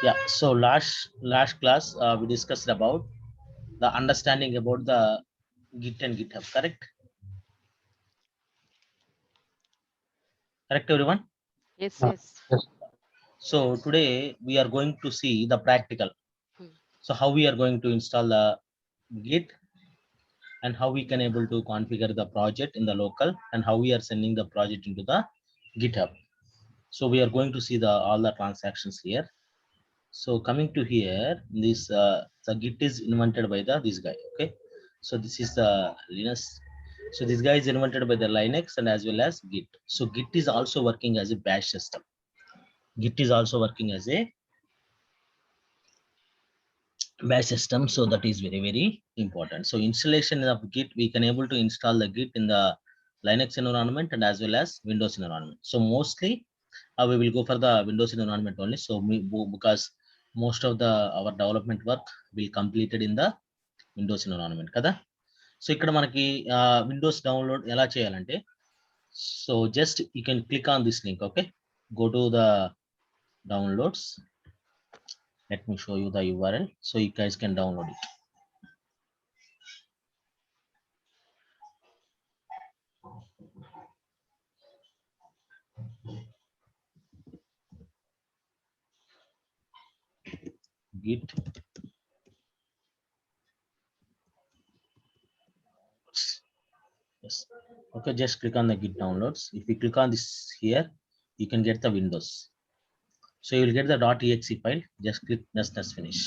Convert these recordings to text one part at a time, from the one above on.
Yeah, so last class we discussed about the understanding about the Git and GitHub, correct? Correct, everyone? Yes, yes. So today we are going to see the practical. Hmm. So how we are going to install the Git and how we can able to configure the project in the local and how we are sending the project into the GitHub. So we are going to see the all the transactions here. So coming to here, this the Git is invented by this guy. Okay, so this is the Linux. So this guy is invented by the Linux and as well as Git. So Git is also working as a bash system. Git is also working as a bash system, so that is very important. So installation of Git, we can able to install the Git in the Linux environment and as well as Windows environment. So mostly we will go for the Windows environment only. So because most of the our development work will completed in the Windows environment kada. So ఇక్కడ మనకి Windows download ఎలా చేయాలంటే, so just you can click on this link. Okay, go to the downloads. Let me show you the URL so you guys can download it. Git. Yes. Okay, just click on the Git downloads. If you click on this here, you can get the Windows. So you will get the .exe file. Just click next finish.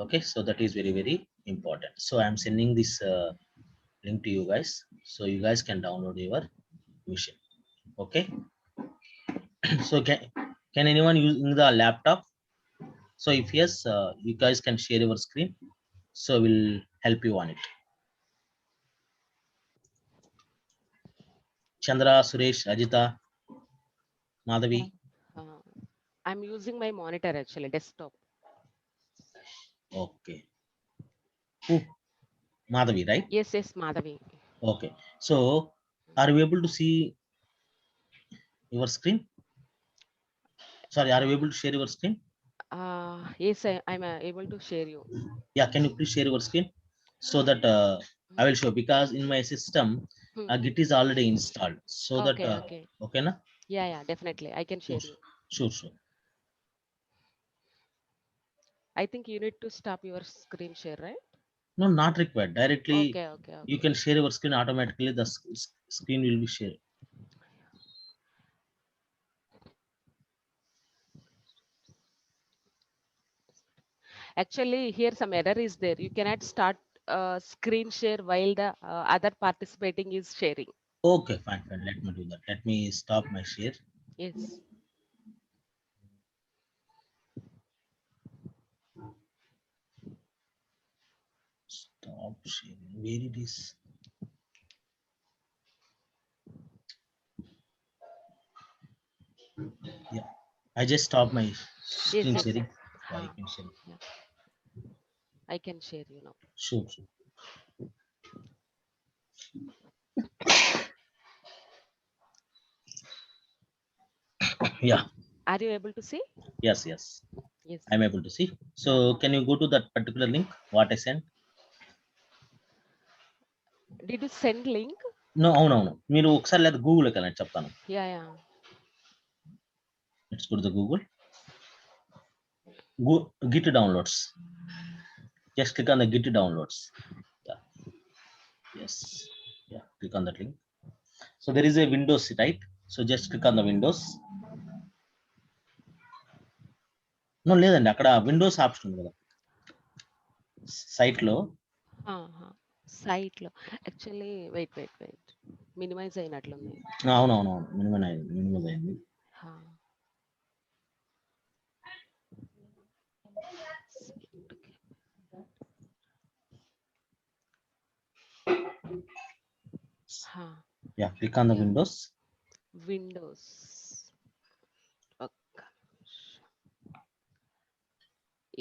Okay, so that is very important. So I'm sending this link to you guys, so you guys can download your machine. Okay. So can anyone using the laptop? So if yes, you guys can share your screen. So we'll help you on it. Chandra, Suresh, Ajita, Madhavi. Uh, I'm using my monitor actually, desktop. Okay. Ooh, Madhavi, right? Yes, yes, Madhavi. Okay. So are you able to see your screen? Sorry, are you able to share your screen? Yes, I'm able to share you. Yeah, can you please share your screen so that I will show, because in my system Hmm. Git is already installed. So that Okay, okay. okay na? Yeah, yeah, definitely. I can Sure, share you. sure. I think you need to stop your screen share, right? No, not required. Directly Okay, okay, you okay. can share your screen automatically. The screen will be shared. Actually, here some error is there. You cannot start screen share while the other participating is sharing. Okay, fine. Let me do that. Let me stop my share. Yes. Stop sharing. Where it is? Yeah, I just stopped my Yes, screen yes. sharing. Yeah, you Ha. can share. Yeah, I can share you now. Sure. Yeah. Are you able to see? Yes. Yes. I'm able to see. Ha, So ha. can you go to that particular link what I sent? Did you send link? No, అవునవును మీరు ఒకసారి లేదా Google వెళ్ళండి చెప్తాను. Yeah, yeah. Let's go to the Google. Git downloads. Just click on the Git downloads. Yeah. Yes. Yeah. Click on that link. So there is a Windows, right? So just click on the Windows. No, లేదండి అక్కడ Windows option ఉంది కదా site లో. Site లో actually wait minimise అయినట్లుంది. అవునవును, minimum అయింది. హా. హా. Yeah, click on the Yeah. Windows. Windows. ఒక్క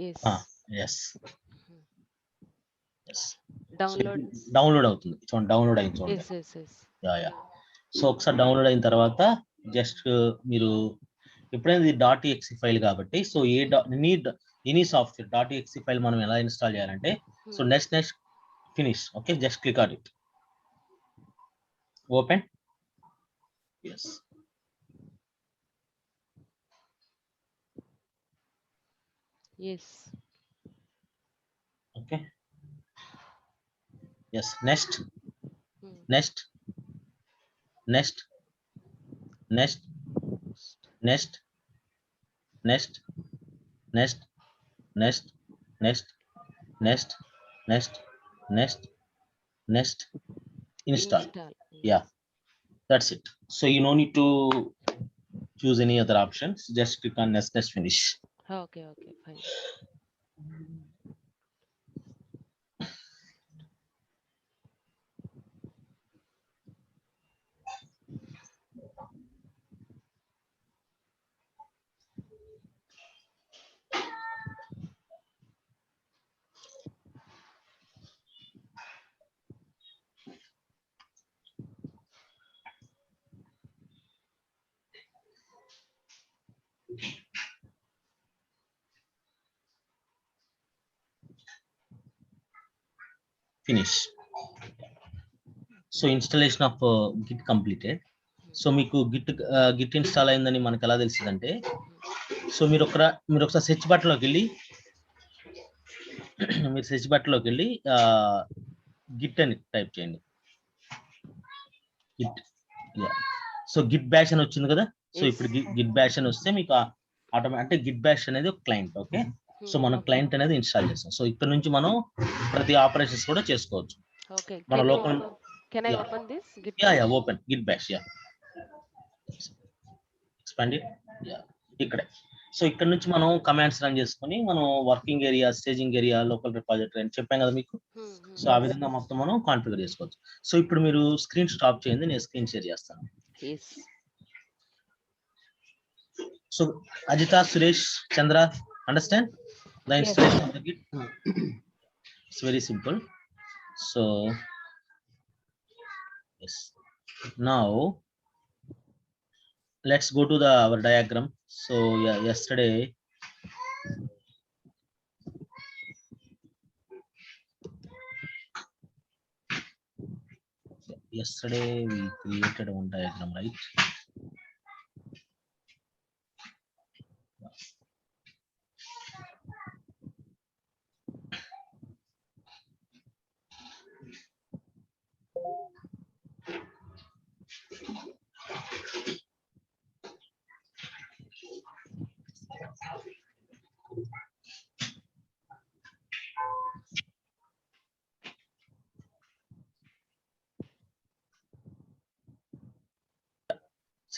yes. Yes. Yes. So download. Download అవుతుంది చూడండి, డౌన్లోడ్ అయింది చూడండి. Yes yes yes. Yeah. So ఒకసారి డౌన్లోడ్ అయిన తర్వాత జస్ట్ మీరు ఎప్పుడైనా ఇది .exe ఫైల్ కాబట్టి so any software .exe file మనం ఎలా ఇన్స్టాల్ చేయాలంటే so next finish. Okay, just click on it, open. yes Yes. okay, yes, next Hmm. next next next next next next next next next next next next install. Yeah, that's it. So you no need to choose any other options, just click on next finish. Okay, okay, fine. Finish. So installation of git completed. So మీకు Git install అయిందని మనకు ఎలా తెలిసిందంటే so మీరు ఒకసారి search బటన్లోకి వెళ్ళి Git అని type చేయండి. గిట్, సో గిట్ బ్యాష్ అని వచ్చింది కదా. సో ఇప్పుడు గిట్ బ్యాష్ అని వస్తే మీకు ఆటోమేటిక్ గిట్ బ్యాష్ అనేది ఒక క్లయింట్. ఓకే, సో మనం క్లయింట్ అనేది ఇన్స్టాల్ చేస్తాం. సో ఇక్కడ నుంచి మనం ప్రతి ఆపరేషన్స్ కూడా చేసుకోవచ్చు. Okay. మన local Can I open this git? Yeah, open git bash. Yeah, expand it. Yeah, ఇక్కడే. సో ఇక్కడ నుంచి మనం కమాండ్స్ రన్ చేసుకొని మనం working area, staging area, local repository అని చెప్పాం కదా మీకు. సో ఆ విధంగా మొత్తం మనం కాన్ఫిగర్ చేసుకోవచ్చు. సో ఇప్పుడు మీరు స్క్రీన్ స్టాప్ చేయండి, నేను స్క్రీన్ షేర్ చేస్తాను. So Ajitha, Suresh, Chandra, understand the installation of the Git? It's very simple. So yes, now let's go to our diagram. So yeah, yesterday we created one diagram, right?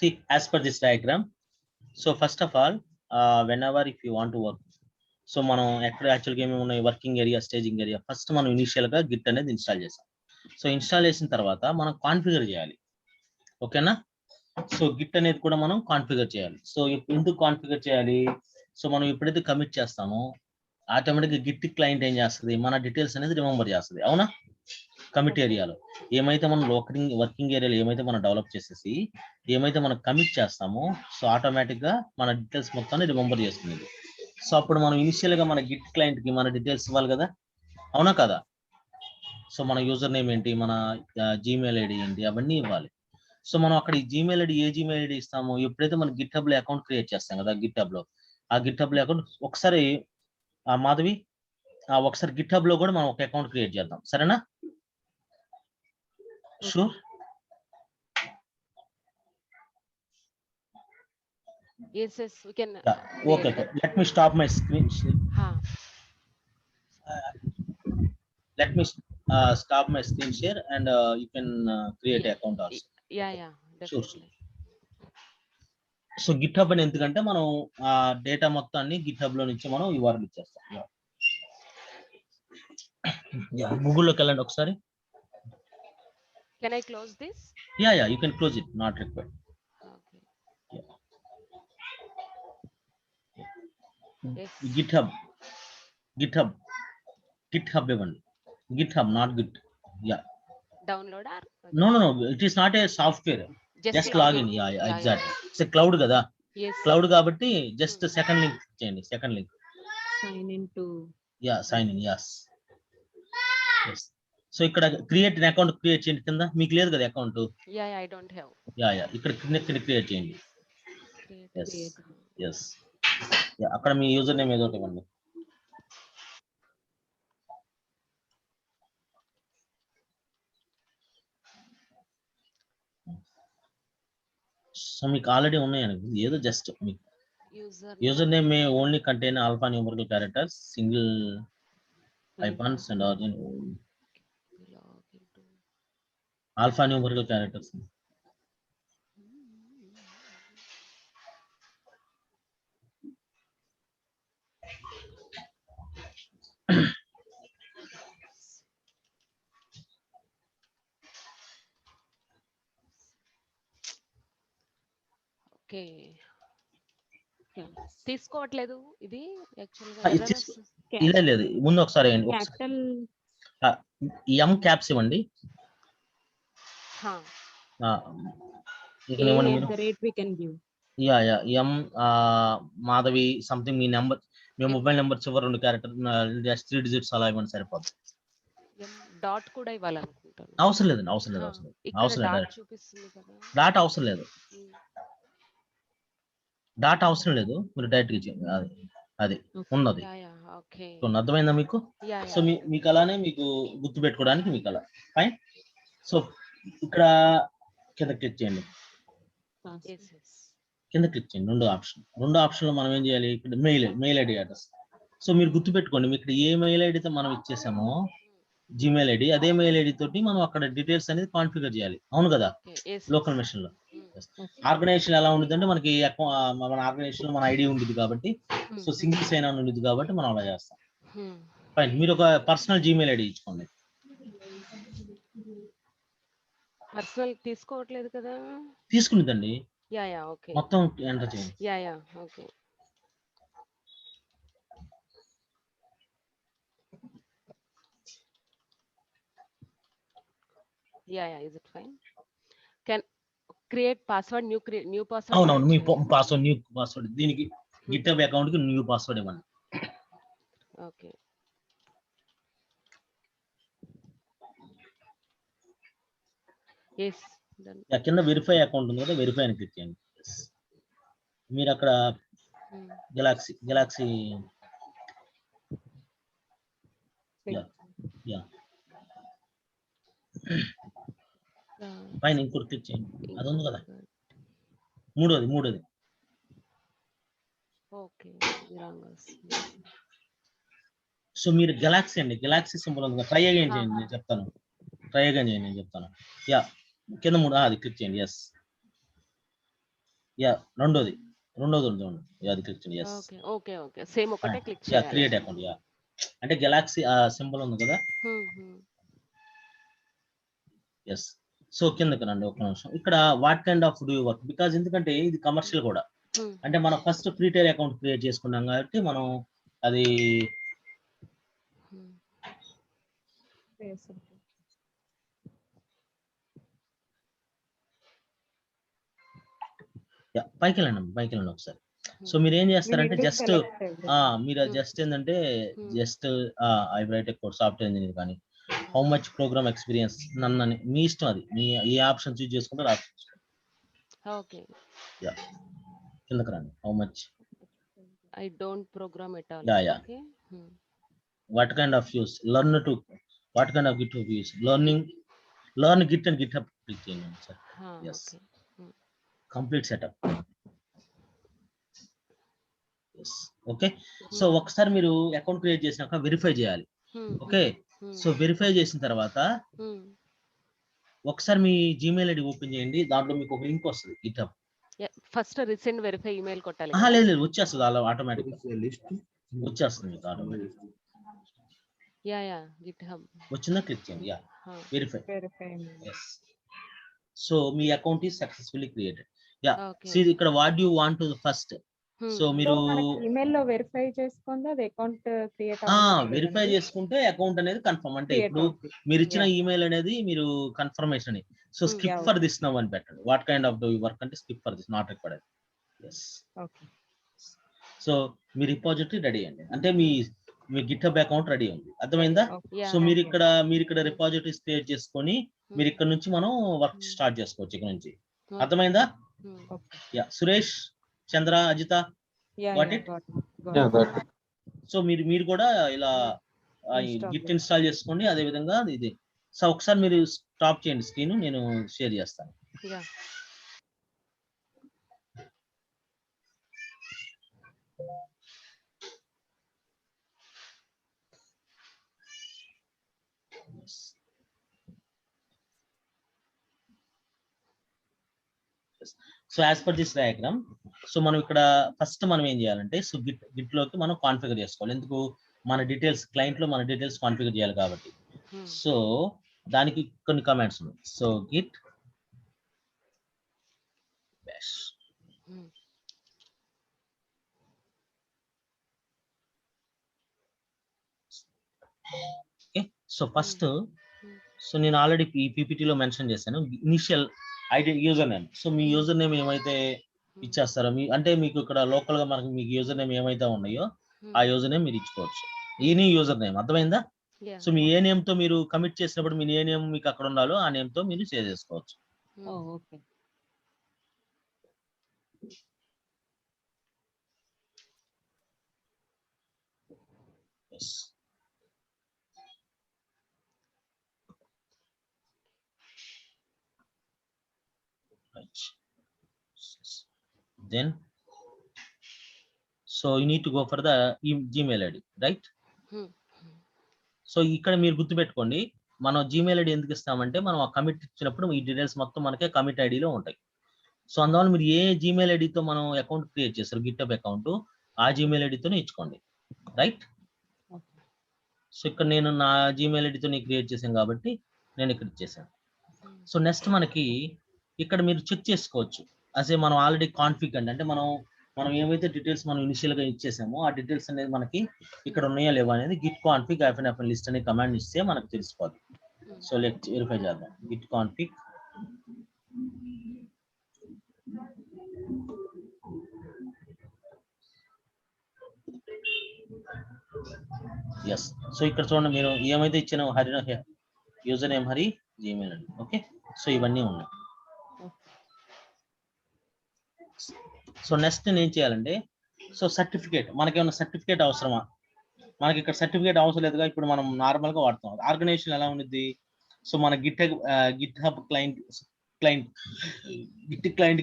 See, as per this diagram, so first of all, whenever if you want to work, so మనం ఎక్కడ యాక్చువల్గా ఏమేమి ఉన్నాయి, working area, staging area, first మనం initial గా Git అనేది install చేసాం. So install చేసిన తర్వాత మనం కాన్ఫిగర్ చేయాలి. ఓకేనా? సో గిట్ అనేది కూడా మనం కాన్ఫిగర్ చేయాలి. సో ఎందుకు కాన్ఫిగర్ చేయాలి? సో మనం ఎప్పుడైతే కమిట్ చేస్తామో ఆటోమేటిక్గా గిట్ క్లయింట్ ఏం చేస్తుంది, మన డీటెయిల్స్ అనేది రిమెంబర్ చేస్తుంది. అవునా? కమిట్ ఏరియాలో ఏమైతే మనం వర్కింగ్ ఏరియాలో ఏమైతే మనం డెవలప్ చేసేసి ఏమైతే మనం కమిట్ చేస్తామో సో ఆటోమేటిక్ గా మన డీటెయిల్స్ మొత్తాన్ని రిమెంబర్ చేసుకునేది. సో అప్పుడు మనం ఇనిషియల్ గా మన గిట్ క్లయింట్ కి మన డీటెయిల్స్ ఇవ్వాలి కదా, అవునా కదా? సో మన యూజర్ నేమ్ ఏంటి, మన జీమెయిల్ ఐడి ఏంటి, అవన్నీ ఇవ్వాలి. సో మనం అక్కడ ఈ జీమెయిల్ ఐడి, ఏ జీమెయిల్ ఐడి ఇస్తామో ఎప్పుడైతే మనం గిట్ హబ్ లో అకౌంట్ క్రియేట్ చేస్తాం కదా, గిట్ హబ్ లో ఆ గిట్ హబ్ లో అకౌంట్ ఒకసారి మాధవి ఒకసారి గిట్ హబ్ లో కూడా మనం ఒక అకౌంట్ క్రియేట్ చేద్దాం, సరేనా? Sure. Yes, we can. Okay. Let me stop my screen. Let me stop my screen share and you can create an account also. Yeah, definitely. So GitHub అని ఎందుకంటే మనం data మొత్తాన్ని GitHub లో నుంచి మనం URL ఇచ్చేస్తాం. గూగుల్లోకి వెళ్ళండి ఒకసారి. Can I close this? Yeah, you can close it, not required. Okay. Yes. GitHub ఇవ్వండి. GitHub, not Git. Yeah. Download or? No. It is not a software. Just login. Yeah, exactly. It's a cloud కదా. Yes. Cloud కాబట్టి just second link చేయండి. Second link Sign into. Sign in. yes. So ఇక్కడ create account create చేయండి. కింద మీకు లేదు కదా account. Yeah, I don't have. ఇక్కడ కింద క్రియేట్ చేయండి. Create. ఎస్ అక్కడ మీ యూజర్ నేమ్ ఏదో ఒకటి ఇవ్వండి. సో మీకు ఆల్రెడీ ఉన్నాయండి, ఏదో జస్ట్ మీకు user name May only contain alpha numerical characters, single icons and origin Log into. alpha numerical characters. Okay, తీసుకోవట్లేదు ఇది యాక్చువల్గా. లేదు ముందు ఒకసారి Capital. ఎం క్యాప్స్ ఇవ్వండి. We can give. M Madhavi something me number, me mobile number చివరి 2 character just 3 digits అలా ఇవ్వండి సరిపోతుంది. డాట్ కూడా ఇవ్వాలనుకుంటాను. అవసరం లేదండి, అవసరం లేదు, అవసరం లేదు. చూపిస్తుంది కదా, డాట్ అవసరం లేదు, డాట్ అవసరం లేదు, మీరు డైరెక్ట్ ఇచ్చేయండి. అది ఉన్నది. అర్థమైందా మీకు? సో మీకు అలానే మీకు గుర్తు పెట్టుకోవడానికి మీకు అలా ఫైన్. సో ఇక్కడ కింద క్లిక్ చేయండి, కింద క్లిక్ చేయండి. రెండో ఆప్షన్ లో మనం ఏం చేయాలి, ఇక్కడ మెయిల్ ఐడి అడ్రస్. సో మీరు గుర్తు పెట్టుకోండి, మీకు ఇక్కడ ఏ మెయిల్ ఐడితో మనం ఇచ్చేసామో జీమెయిల్ ఐడి, అదే మెయిల్ ఐడి తోటి మనం అక్కడ డీటెయిల్స్ అనేది కాన్ఫిగర్ చేయాలి. అవును కదా, లోకల్ మెషిన్ లో. ఆర్గనైజేషన్ ఎలా ఉంటుంది అంటే మనకి మన ఆర్గనైజేషన్ లో మన ఐడి ఉంటుంది కాబట్టి, సో సింగిల్ సైన్ ఆన్ ఉంటుంది కాబట్టి మనం అలా చేస్తాం. ఫైన్, మీరు ఒక పర్సనల్ జీమెయిల్ ఐడి ఇచ్చుకోండి. పర్సనల్ తీసుకోవట్లేదు కదా, తీసుకునిదండి. ఓకే, మొత్తం ఎంటర్ చేయండి. Okay. Is it fine? Can create password, new password. అవునవును, మీ పాస్వర్డ్, న్యూ పాస్వర్డ్. దీనికి గిట్హబ్ అకౌంట్ కి న్యూ పాస్వర్డ్ ఇవ్వండి. Okay, yes done. కింద వెరిఫై అకౌంట్ ఉంది కదా, వెరిఫై అని క్లిక్ చేయండి. మీరు అక్కడ గెలాక్సీ పైన ఇంకోటి క్లిక్ చేయండి, అది ఉంది కదా, మూడోది. ఓకే, సో మీరు గెలాక్సీ సింబల్ ఉంది, ట్రై అగైన్ చేయండి, నేను చెప్తాను. కింద 3 అది క్లిక్ చేయండి. ఎస్, రెండోది ఉంది, అది క్లిక్ చేయండి. ఎస్, ఓకే, సేమ్ ఒకటే క్లిక్ చేయాలి. Create account. అంటే గెలాక్సీ సింబల్ ఉంది కదా. ఎస్, సో కిందకి రండి ఒక నిమిషం. ఇక్కడ what kind of do you work, because ఎందుకంటే ఇది కమర్షియల్ కూడా. అంటే మనం first free tyre account create చేసుకున్నాం కాబట్టి మనం అది పైకి వెళ్ళండి ఒకసారి. సో మీరు ఏం చేస్తారంటే జస్ట్ ఏంటంటే I right A course software engineer కానీ హౌ మచ్ ప్రోగ్రామ్ ఎక్స్పీరియన్స్ నన్ను మీ ఇష్టం, అది మీ ఏ ఆప్షన్ చూస్ చేసుకుంటే ఆప్షన్. ఓకే, కిందకి రండి. How much I don't program at all. Okay. What kind of use what kind of Git use learn Git and GitHub click చేయండి sir. yes, complete setup. yes, okay. So ఒకసారి మీరు account create చేసినాక verify చేయాలి. Okay, so verify చేసిన తర్వాత ఒకసారి మీ Gmail ID open చేయండి, దాంట్లో మీకు ఒక లింక్ వస్తుంది GitHub. First resend verify email కొట్టాలి. లేదు, వచ్చేస్తుంది అలా ఆటోమేటిక్ వచ్చేస్తుంది మీకు ఆటోమేటిక్. GitHub వచ్చిందా, క్లిక్ చేయండి. వెరిఫై. yes, సో మీ account is successfully created. See ఇక్కడ what you want to first. So మీరు ఈమెయిల్ లో వెరిఫై చేసుకుంటే అది అకౌంట్ క్రియేట్ వెరిఫై చేసుకుంటే అకౌంట్ అనేది కన్ఫర్మ్. అంటే ఇప్పుడు మీరు ఇచ్చిన ఈమెయిల్ అనేది మీరు confirmation. So skip for this now అని పెట్టండి. What kind of do work అంటే skip for this, not required. Yes. Okay. So మీ రిపాజిటరీ రెడీ అండి, అంటే మీ గిithub అకౌంట్ రెడీ ఉంది, అర్థమైందా? Yeah. సో మీరు ఇక్కడ రిపాజిటరీస్ క్రియేట్ చేసుకొని మీరు ఇక్కడ నుంచి మనం వర్క్ స్టార్ట్ చేసుకోవచ్చు ఇక్కడ నుంచి, అర్థమైందా? Yeah, Suresh, Chandra, Ajitha, Yeah, Got yeah, it? got Yeah, it. got it. So మీరు కూడా ఇలా Install గిట్ ఇన్స్టాల్ చేసుకోండి. అదే విధంగా ఇది. సో ఒకసారి మీరు స్టాప్ చేయండి స్క్రీన్, నేను షేర్ చేస్తాను. Yeah. So as per this diagram, so మనం ఇక్కడ ఫస్ట్ మనం ఏం చేయాలంటే, సో గిట్ లోకి మనం కాన్ఫిగర్ చేసుకోవాలి. ఎందుకు? మన డీటెయిల్స్ క్లయింట్ లో మన డీటెయిల్స్ కాన్ఫిగర్ చేయాలి కాబట్టి. సో దానికి కొన్ని కమాండ్స్ ఉన్నాయి. So git bash. Okay, so first so నేను ఆల్రెడీ ఈ పీపీటీలో మెన్షన్ చేశాను initial ID user name. So మీ యూజర్ నేమ్ ఏమైతే ఇచ్చేస్తారో, అంటే మీకు ఇక్కడ లోకల్ గా మనకి మీకు యూజర్ నేమ్ ఏమైతే ఉన్నాయో ఆ యూజర్ నేమ్ మీరు ఇచ్చుకోవచ్చు. ఎనీ యూజర్ నేమ్, అర్థమైందా? సో మీ ఏ నేమ్ తో మీరు కమిట్ చేసినప్పుడు మీ ఏ నేమ్ మీకు అక్కడ ఉండాలో ఆ నేమ్ తో మీరు సేవ్ చేసుకోవచ్చు. Okay. Right. Then so you need to go for the Gmail ID, right? So ఇక్కడ మీరు గుర్తుపెట్టుకోండి, మనం జీమెయిల్ ఐడి ఎందుకు ఇస్తామంటే, మనం ఆ కమిట్ ఇచ్చినప్పుడు ఈ డీటెయిల్స్ మొత్తం మనకే కమిట్ ఐడిలో ఉంటాయి. సో అందువల్ల మీరు ఏ జీమెయిల్ ఐడితో మనం అకౌంట్ క్రియేట్ చేస్తారు గిithub అకౌంట్, ఆ జీమెయిల్ ఐడితోనే ఇచ్చుకోండి, రైట్? సో ఇక్కడ నేను నా జీమెయిల్ ఐడితో క్రియేట్ చేశాను కాబట్టి నేను ఇక్కడ ఇచ్చేసాను. సో నెక్స్ట్ మనకి ఇక్కడ మీరు చెక్ చేసుకోవచ్చు, అసే మనం ఆల్రెడీ కాన్ఫిగ్ అంటే మనం ఏవైతే డీటెయిల్స్ మనం ఇనిషియల్ గా ఇచ్చేసామో ఆ డీటెయిల్స్ అనేది మనకి ఇక్కడ ఉన్నాయా లేవా అనేది git config -f లిస్ట్ అనే కమాండ్ ఇస్తే మనకు తెలిసిపోతుంది. సో లెట్ వెరిఫై చేద్దాం. git config yes. సో ఇక్కడ చూడండి, మీరు ఏమైతే ఇచ్చిన Hari user name Hari, Gmail అండి. ఓకే, సో ఇవన్నీ ఉన్నాయి. సో నెక్స్ట్ నేను ఏం చేయాలంటే, సో సర్టిఫికేట్, మనకేమైనా సర్టిఫికేట్ అవసరమా? మనకి ఇక్కడ సర్టిఫికేట్ అవసరం లేదుగా, ఇప్పుడు మనం నార్మల్ గా వాడుతాం. ఆర్గనైజేషన్ ఎలా ఉంది? సో మన గిithub క్లయింట్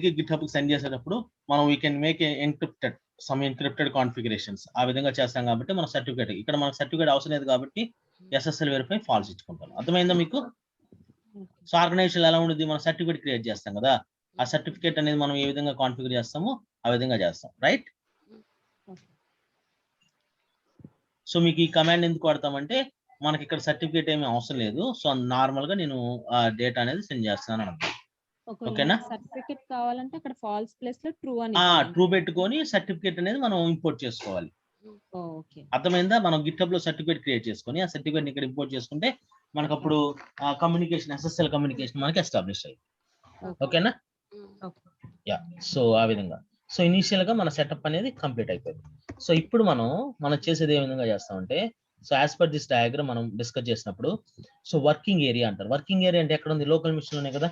కి గిithub కి సెండ్ చేసేటప్పుడు మనం we can make encrypted configurations, ఆ విధంగా చేస్తాం కాబట్టి మన సర్టిఫికేట్, ఇక్కడ మనకు సర్టిఫికేట్ అవసరం లేదు కాబట్టి SSL వెరిఫై ఫాల్స్ ఇచ్చుకుంటాం. అర్థమైందా మీకు? సో ఆర్గనైజేషన్ ఎలా ఉంటుంది? మనం సర్టిఫికేట్ క్రియేట్ చేస్తాం కదా, ఆ సర్టిఫికేట్ అనేది మనం ఏ విధంగా కాన్ఫిగర్ చేస్తామో ఆ విధంగా చేస్తాం, రైట్? సో మీకు ఈ కమాండ్ ఎందుకు వాడతామంటే, మనకి ఇక్కడ సర్టిఫికేట్ ఏమీ అవసరం లేదు. సో నార్మల్ గా నేను ఆ డేటా అనేది సెండ్ చేస్తాను అన్నమాట. ఓకేనా? సర్టిఫికెట్ కావాలంటే అక్కడ ఫాల్స్ ప్లేస్ లో ట్రూ అని ట్రూ పెట్టుకొని సర్టిఫికేట్ అనేది మనం ఇంపోర్ట్ చేసుకోవాలి. ఓకే, అర్థమైందా? మనం గిithub లో సర్టిఫికేట్ క్రియేట్ చేసుకొని ఆ సర్టిఫికేట్ ఇక్కడ ఇంపోర్ట్ చేసుకుంటే మనకు అప్పుడు కమ్యూనికేషన్ SSL కమ్యూనికేషన్ మనకి ఎస్టాబ్లిష్ అయ్యింది. ఓకేనా? యా, సో ఆ విధంగా. సో ఇనిషియల్ గా మన సెటప్ అనేది కంప్లీట్ అయిపోయింది. సో ఇప్పుడు మనం చేసేది ఏ విధంగా చేస్తామంటే, so as per this diagram మనం డిస్కస్ చేసినప్పుడు, సో వర్కింగ్ ఏరియా అంటారు. వర్కింగ్ ఏరియా అంటే ఎక్కడ ఉంది? లోకల్ మిషన్ లోనే కదా.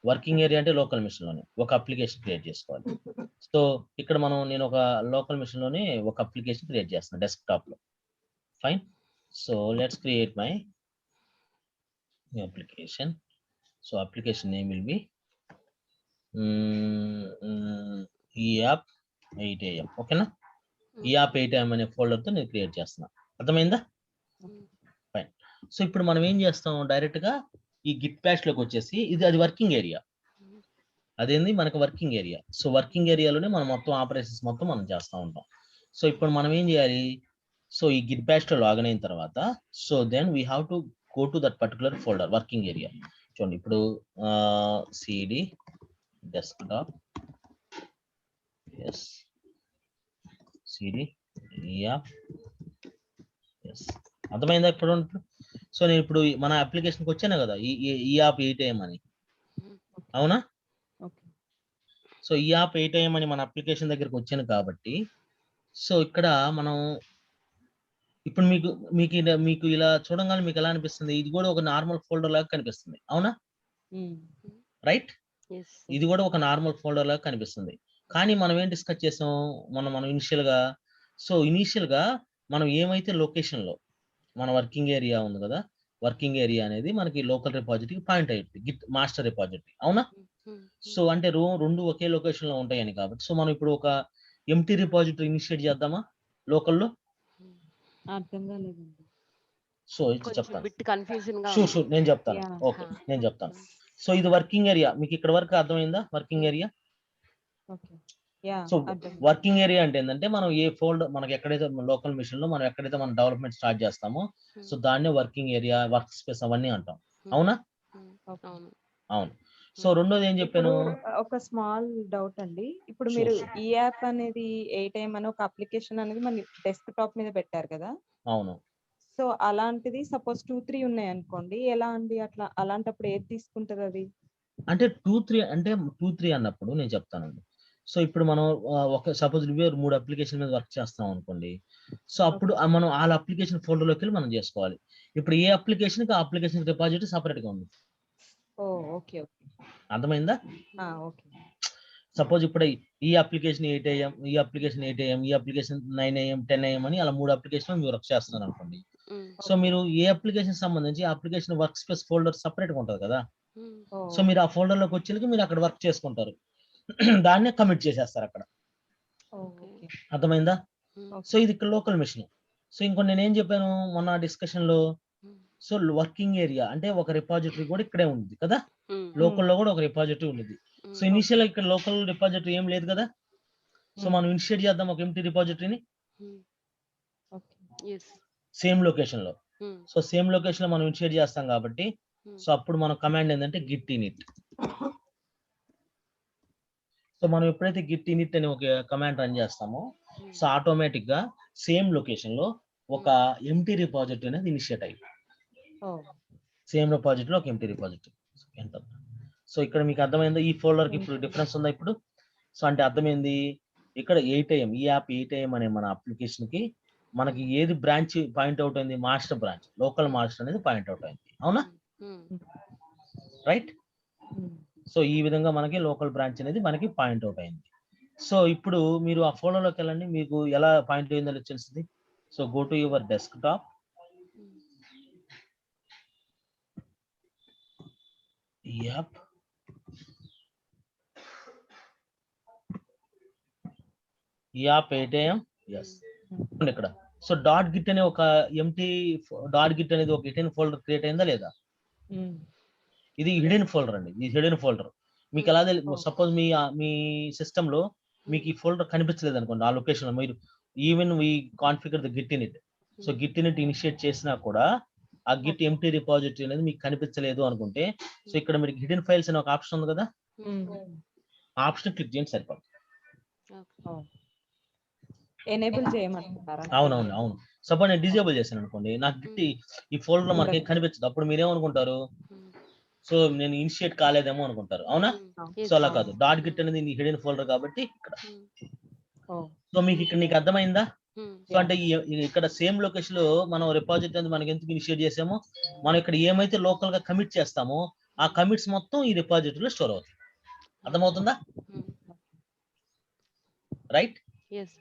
వర్కింగ్ ఏరియా అంటే లోకల్ మిషన్ లోనే ఒక అప్లికేషన్ క్రియేట్ చేసుకోవాలి. సో ఇక్కడ నేను ఒక లోకల్ మిషన్ లోనే ఒక అప్లికేషన్ క్రియేట్ చేస్తున్నాను డెస్క్టాప్ లో. Fine. So let's create my application. So application name will be EAP 8am. ఓకేనా? EAP 8am అనే ఫోల్డర్ తో నేను క్రియేట్ చేస్తున్నా. అర్థమైందా? ఫైన్. సో ఇప్పుడు మనం ఏం చేస్తాం, డైరెక్ట్ గా ఈ గిట్ బ్యాష్ లోకి వచ్చేసి అది వర్కింగ్ ఏరియా, అదేంది మనకు వర్కింగ్ ఏరియా. సో వర్కింగ్ ఏరియాలోనే మనం మొత్తం ఆపరేషన్స్ మొత్తం మనం చేస్తూ ఉంటాం. సో ఇప్పుడు మనం ఏం చేయాలి, సో ఈ గిట్ బ్యాష్ లో లాగిన్ అయిన తర్వాత, so then we have to go to that particular folder working area. చూడండి, ఇప్పుడు CD desktop, yes, CD, yeah, yes. అర్థమైందా? ఇప్పుడు సో నేను ఇప్పుడు మన అప్లికేషన్కి వచ్చాను కదా, EAP 8am అని, అవునా? సో సో ఈ యాప్ 8 AM అని మన అప్లికేషన్ దగ్గరకు వచ్చాను కాబట్టి సో ఇక్కడ మనం ఇప్పుడు మీకు ఇలా చూడంగానే మీకు ఎలా అనిపిస్తుంది? ఇది కూడా ఒక నార్మల్ ఫోల్డర్ లాగా కనిపిస్తుంది. అవునా? రైట్? Yes. ఇది కూడా ఒక నార్మల్ ఫోల్డర్ లాగా కనిపిస్తుంది. కానీ మనం ఏం డిస్కస్ చేసాం? మనం ఇనిషియల్ గా మనం ఏమైతే లొకేషన్ లో మన వర్కింగ్ ఏరియా ఉంది కదా, వర్కింగ్ ఏరియా అనేది మనకి లోకల్ రిపాజిటరీకి పాయింట్ అయ్యింది, గిట్ మాస్టర్ రిపాజిటరీ. అవునా? సో అంటే రెండు ఒకే లొకేషన్ లో ఉంటాయని కాబట్టి సో మనం ఇప్పుడు ఒక ఎంటీ రిపాజిటరీ ఇనిషియేట్ చేద్దామా లోకల్లో? అర్థం కాలేదండి. సో ఇది కొంచెం చెప్తాను. బిట్ కన్ఫ్యూజన్ గా షూర్ ఉంది. నేను చెప్తాను. Yeah. ఓకే నేను చెప్తాను. సో ఇది వర్కింగ్ ఏరియా, మీకు ఇక్కడ వరకు అర్థమైందా? Working area. Okay. Yeah so అర్థం. వర్కింగ్ ఏరియా అంటే ఏంటంటే మనం ఏ ఫోల్డర్ మనకి ఎక్కడైతే లోకల్ మిషన్ లో మనం ఎక్కడైతే మనం డెవలప్మెంట్ స్టార్ట్ చేస్తామో సో దాన్నే వర్కింగ్ ఏరియా, వర్క్ స్పేస్ అవన్నీ అంటాం. అవునా? ఓకే. అవును. అవును. సో రెండోది ఏం చెప్పాను? ఇప్పుడు ఒక స్మాల్ డౌట్ అండి. ఇప్పుడు Sure, మీరు sure. ఈ యాప్ అనేది ఏ టైం అని ఒక అప్లికేషన్ అనేది మన డెస్క్ టాప్ మీద పెట్టారు కదా. అవును. సో అలాంటిది సపోజ్ 2-3 ఉన్నాయి అనుకోండి, ఎలా అండి అట్లా? అలాంటప్పుడు ఏది తీసుకుంటది అది? అంటే 2-3 అన్నప్పుడు నేను చెప్తానండి. సో ఇప్పుడు మనం ఒక సపోజ్ 3 అప్లికేషన్ మీద వర్క్ చేస్తాం అనుకోండి. సో అప్పుడు మనం వాళ్ళ అప్లికేషన్ ఫోల్డర్ లోకి వెళ్ళి మనం చేసుకోవాలి. ఇప్పుడు ఏ అప్లికేషన్ కి ఆ అప్లికేషన్ డిపాజిట్ సపరేట్ గా ఉంది. ఓ ఓకే ఓకే. అర్థమైందా? ఓకే. సపోజ్ ఇప్పుడు ఈ అప్లికేషన్ 8 AM, ఈ అప్లికేషన్ 8 AM, ఈ అప్లికేషన్ 9 AM, 10 AM అని అలా 3 అప్లికేషన్ మీరు వర్క్ చేస్తున్నారు అనుకోండి. సో మీరు ఏ అప్లికేషన్ సంబంధించి application work space folder separate గా ఉంటది కదా. సో మీరు ఆ ఫోల్డర్ లోకి వచ్చేందుకు మీరు అక్కడ వర్క్ చేసుకుంటారు. దాన్నే కమిట్ చేసేస్తారు అక్కడ. ఓకే. అర్థమైందా? ఓకే. సో ఇది ఇక్కడ లోకల్ మిషన్. సో ఇంకో నేను ఏం చెప్పాను మొన్న డిస్కషన్ లో? సో వర్కింగ్ ఏరియా అంటే ఒక రిపాజిటరీ కూడా ఇక్కడే ఉంది కదా, లోకల్ లో కూడా ఒక రిపాజిటరీ ఉంది. సో ఇనిషియల్ ఇక్కడ లోకల్ రిపాజిటరీ ఏం లేదు కదా. సో మనం ఇనిషియేట్ చేద్దాం ఒక ఎంటీ రిపాజిటరీని ఓకే. సేమ్ లొకేషన్ లో. సో సేమ్ లొకేషన్ లో మనం ఇనిషియేట్ చేస్తాం కాబట్టి సో అప్పుడు మన కమాండ్ ఏంటంటే గిట్ ఇనిట్. సో మనం ఎప్పుడైతే గిట్ ఇనిట్ అని ఒక కమాండ్ రన్ చేస్తామో సో ఆటోమేటిక్ గా సేమ్ లొకేషన్ లో ఒక ఎంటీ రిపాజిటరీ అనేది ఇనిషియేట్ అయ్యింది. సేమ్ రిపాజిటరీలో ఒక ఎంటీ రిపాజిటరీ. సో ఇక్కడ మీకు అర్థమైందా? ఈ ఫోల్డర్ కి ఇప్పుడు డిఫరెన్స్ ఉందా ఇప్పుడు? సో అంటే అర్థమైంది ఇక్కడ 8 AM, ఈ యాప్ 8 AM అనే మన అప్లికేషన్ కి మనకి ఏది బ్రాంచ్ పాయింట్ అవుట్ అయింది? మాస్టర్ బ్రాంచ్, లోకల్ మాస్టర్ అనేది పాయింట్ అవుట్ అయింది. అవునా? రైట్. సో ఈ విధంగా మనకి లోకల్ బ్రాంచ్ అనేది మనకి పాయింట్ అవుట్ అయింది. సో ఇప్పుడు మీరు ఆ ఫోల్డర్ లోకి వెళ్ళండి, మీకు ఎలా పాయింట్ అయిందో తెలుస్తుంది. So go to your desktop. App app 8 AM. Yes ఇక్కడ. సో డాట్ గిట్ అనే ఒక ఎంటీ డాట్ గిట్ అనేది ఒక హిడెన్ ఫోల్డర్ క్రియేట్ అయిందా లేదా? ఇది హిడెన్ ఫోల్డర్ అండి. ఇది హిడెన్ ఫోల్డర్. మీకు ఎలా సపోజ్ మీ సిస్టమ్ లో మీకు ఈ ఫోల్డర్ కనిపించలేదు అనుకోండి, ఆ లొకేషన్ లో మీరు even we configure the Git in it. So Git in it initiate చేసినా కూడా ఆ గిట్ ఎంటీ రిపాజిటరీ అనేది మీకు కనిపించలేదు అనుకుంటే సో ఇక్కడ మీకు హిడెన్ ఫైల్స్ అనే ఒక ఆప్షన్ ఉంది కదా, ఆప్షన్ క్లిక్ చేయండి సరిపోతుంది. ఎనేబుల్ చేయమంటారా? అవునవును అవును. సపోజ్ నేను డిజేబుల్ చేశాను అనుకోండి, నాకు గిట్ ఈ ఫోల్డర్ లో మనకి కనిపించదు. అప్పుడు మీరేమనుకుంటారు? సో నేను ఇనిషియేట్ కాలేదేమో అనుకుంటారు. అవునా? సో అలా కాదు, డాట్ గిట్ అనేది హిడెన్ ఫోల్డర్ కాబట్టి ఇక్కడ. సో మీకు ఇక్కడ నీకు అర్థమైందా? సో అంటే ఇక్కడ సేమ్ లొకేషన్ లో మనం రిపాజిటరీ అనేది మనకి ఎందుకు ఇనిషియేట్ చేసామో, మనం ఇక్కడ ఏమైతే లోకల్ గా కమిట్ చేస్తామో ఆ కమిట్స్ మొత్తం ఈ రిపాజిటరీలో స్టోర్ అవుతాయి. అర్థమవుతుందా? రైట్.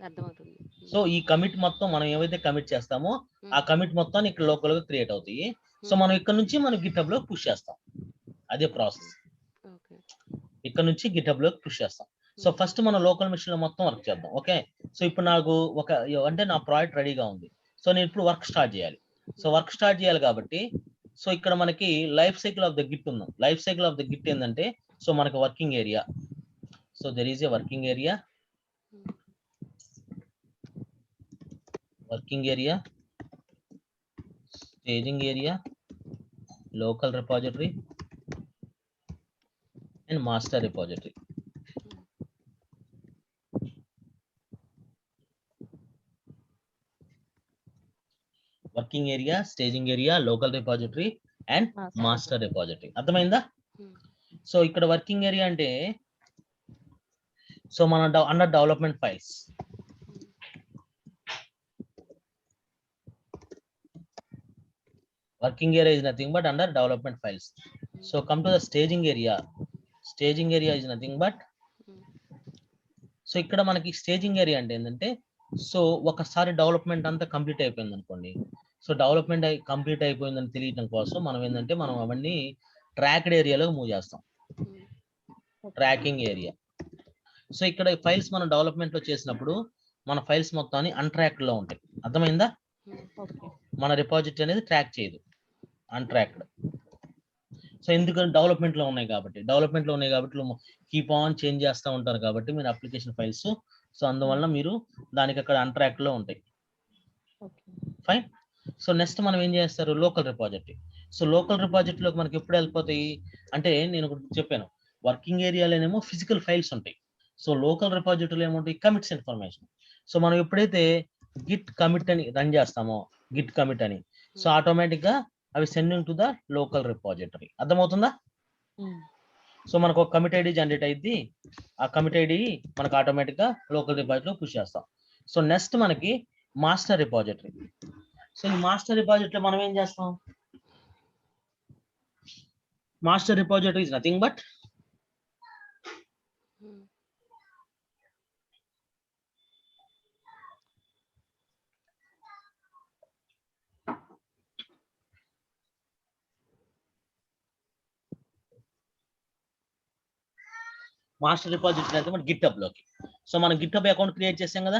అర్థమవుతుంది. సో ఈ కమిట్ మొత్తం మనం ఏవైతే కమిట్ చేస్తామో ఆ కమిట్ మొత్తాన్ని ఇక్కడ లోకల్ గా క్రియేట్ అవుతాయి. సో మనం ఇక్కడ నుంచి మనం గిట్హబ్ లో పుష్ చేస్తాం. అదే ప్రాసెస్. ఇక్కడ నుంచి గిట్హబ్ లో పుష్ చేస్తాం. సో ఫస్ట్ మనం లోకల్ మిషన్ లో మొత్తం వర్క్ చేద్దాం. ఓకే. సో ఇప్పుడు నాకు అంటే నా ప్రాజెక్ట్ రెడీగా ఉంది. సో నేను ఇప్పుడు వర్క్ స్టార్ట్ చేయాలి. సో వర్క్ స్టార్ట్ చేయాలి కాబట్టి సో ఇక్కడ మనకి life cycle of the git ఉందాం. Life cycle of the git ఏంటంటే సో మనకి working area. So there is a working area, staging area, local repository and master repository. Working area, staging area, local repository and master repository. అర్థమైందా? So ఇక్కడ working area అంటే so మన under development files, working area is nothing but under development files. So come to the staging area. Staging area is nothing but, so ఇక్కడ మనకి staging area అంటే ఏంటంటే, so ఒకసారి development అంతా complete అయిపోయింది అనుకోండి, సో డెవలప్మెంట్ కంప్లీట్ అయిపోయిందని తెలియటం కోసం మనం ఏంటంటే మనం అవన్నీ ట్రాక్డ్ ఏరియాలో మూవ్ చేస్తాం, ట్రాకింగ్ ఏరియా. సో ఇక్కడ ఫైల్స్ మనం డెవలప్మెంట్ లో చేసినప్పుడు మన ఫైల్స్ మొత్తాన్ని అన్ట్రాక్డ్ లో ఉంటాయి. అర్థమైందా? మన రిపాజిటరీ అనేది ట్రాక్ చేయదు, అన్ట్రాక్డ్. సో ఎందుకంటే డెవలప్మెంట్ లో ఉన్నాయి కాబట్టి కీప్ ఆన్ చేంజ్ చేస్తూ ఉంటారు కాబట్టి మీరు అప్లికేషన్ ఫైల్స్. సో అందువల్ల మీరు దానికి అక్కడ అన్ట్రాక్డ్ లో ఉంటాయి. ఫైన్. సో నెక్స్ట్ మనం ఏం చేస్తారు, లోకల్ రిపాజిటరీ. సో లోకల్ రిపాజిటరీలోకి మనకి ఎప్పుడు వెళ్ళిపోతాయి అంటే, నేను చెప్పాను వర్కింగ్ ఏరియాలోనేమో ఫిజికల్ ఫైల్స్ ఉంటాయి. సో లోకల్ రిపాజిటరీలో ఏముంటాయి, కమిట్స్ ఇన్ఫర్మేషన్. సో మనం ఎప్పుడైతే గిట్ కమిట్ అని రన్ చేస్తామో, గిట్ కమిట్ అని, సో ఆటోమేటిక్ గా అవి sending to the local repository. అర్థమవుతుందా? సో మనకు ఒక కమిట్ ఐడి జనరేట్ అయింది, ఆ కమిట్ ఐడి మనకు ఆటోమేటిక్ గా లోకల్ రిపాజిటరీలో పుష్ చేస్తాం. సో నెక్స్ట్ మనకి మాస్టర్ రిపాజిటరీ. సో ఈ మాస్టర్ రిపాజిటరీలో మనం ఏం చేస్తాం, master repository is nothing but master repository అయితే మన గిట్ హబ్ లోకి. సో మనం గిట్ హబ్ అకౌంట్ క్రియేట్ చేసాం కదా,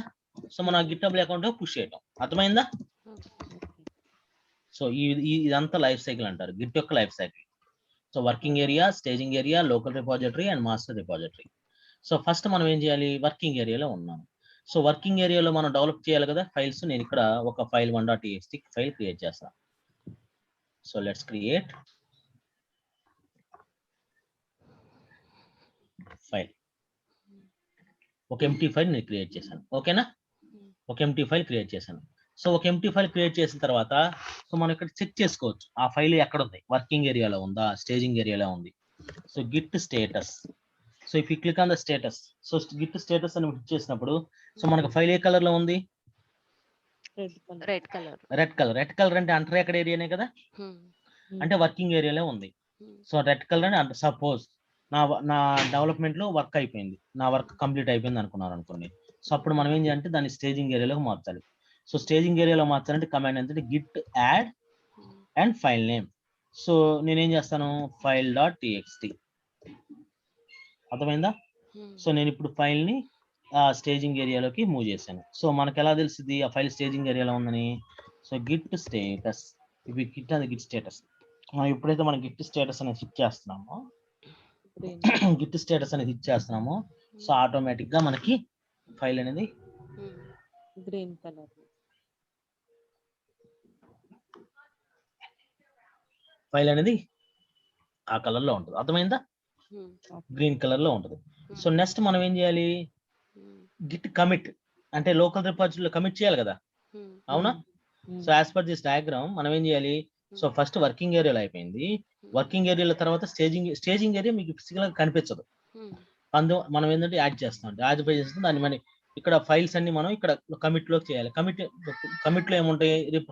సో మన గిట్ హబ్ అకౌంట్ పుష్ చేయటం. అర్థమైందా? సో ఇదంతా లైఫ్ సైకిల్ అంటారు, గిట్ యొక్క life cycle. So working area, staging area, local repository and master repository. So first మనం ఏం చేయాలి, వర్కింగ్ ఏరియాలో ఉన్నాం. సో వర్కింగ్ ఏరియాలో మనం డెవలప్ చేయాలి కదా ఫైల్స్. నేను ఇక్కడ ఒక ఫైల్ 1.txt ఫైల్ క్రియేట్ చేస్తాను. So let's create file. ఒక ఎంటీ ఫైల్ నేను క్రియేట్ చేశాను. ఓకేనా? ఒక ఎంటీ ఫైల్ క్రియేట్ చేశాను. సో ఒక ఎంటీ ఫైల్ క్రియేట్ చేసిన తర్వాత సో మనం ఇక్కడ చెక్ చేసుకోవచ్చు ఆ ఫైల్ ఎక్కడ ఉంది, వర్కింగ్ ఏరియాలో ఉందా, స్టేజింగ్ ఏరియాలో ఉంది. So Git status. So if you click on the status, so Git status అని క్లిక్ చేసినప్పుడు సో మనకు ఫైల్ ఏ కలర్ లో ఉంది, రెడ్ కలర్. రెడ్ కలర్ అంటే అన్ట్రాక్డ్ ఏరియానే కదా, అంటే వర్కింగ్ ఏరియాలో ఉంది. సో రెడ్ కలర్ అంటే సపోజ్ నా డెవలప్మెంట్ లో వర్క్ అయిపోయింది, నా వర్క్ కంప్లీట్ అయిపోయింది అనుకున్నారు అనుకోండి. సో అప్పుడు మనం ఏం చేయాలంటే దాన్ని స్టేజింగ్ ఏరియాలోకి మార్చాలి. సో స్టేజింగ్ ఏరియాలో మార్చాలంటే కమాండ్ ఏంటంటే Git add and file name. So నేనేం చేస్తాను, file.txt. అర్థమైందా? సో నేను ఇప్పుడు ఫైల్ ని స్టేజింగ్ ఏరియాలోకి మూవ్ చేశాను. సో మనకు ఎలా తెలిసింది ఆ ఫైల్ స్టేజింగ్ ఏరియాలో ఉందని, సో గిట్ స్టేటస్. ఇవి గిట్ అది గిట్ స్టేటస్. ఎప్పుడైతే మనం గిట్ స్టేటస్ అనేది హిట్ చేస్తున్నామో, గిట్ స్టేటస్ అనేది హిట్ చేస్తున్నామో, సో ఆటోమేటిక్ గా మనకి ఫైల్ అనేది గ్రీన్ కలర్, ఫైల్ అనేది ఆ కలర్ లో ఉంటుంది. అర్థమైందా? గ్రీన్ కలర్ లో ఉంటుంది. సో నెక్స్ట్ మనం ఏం చేయాలి, గిట్ కమిట్ అంటే లోకల్ రిపాజిటరీలో కమిట్ చేయాలి కదా, అవునా? So as per this diagram మనం ఏం చేయాలి, సో ఫస్ట్ వర్కింగ్ ఏరియాలో అయిపోయింది. వర్కింగ్ ఏరియాలో తర్వాత స్టేజింగ్ ఏరియా మీకు ఫిజికల్ గా కనిపించదు. మనం ఏంటంటే యాడ్ చేస్తాం, యాడ్ చేస్తాం దాన్ని. మన ఇక్కడ ఫైల్స్ అన్ని మనం ఇక్కడ కమిట్ లోకి చేయాలి. కమిట్ లో ఏముంటాయి,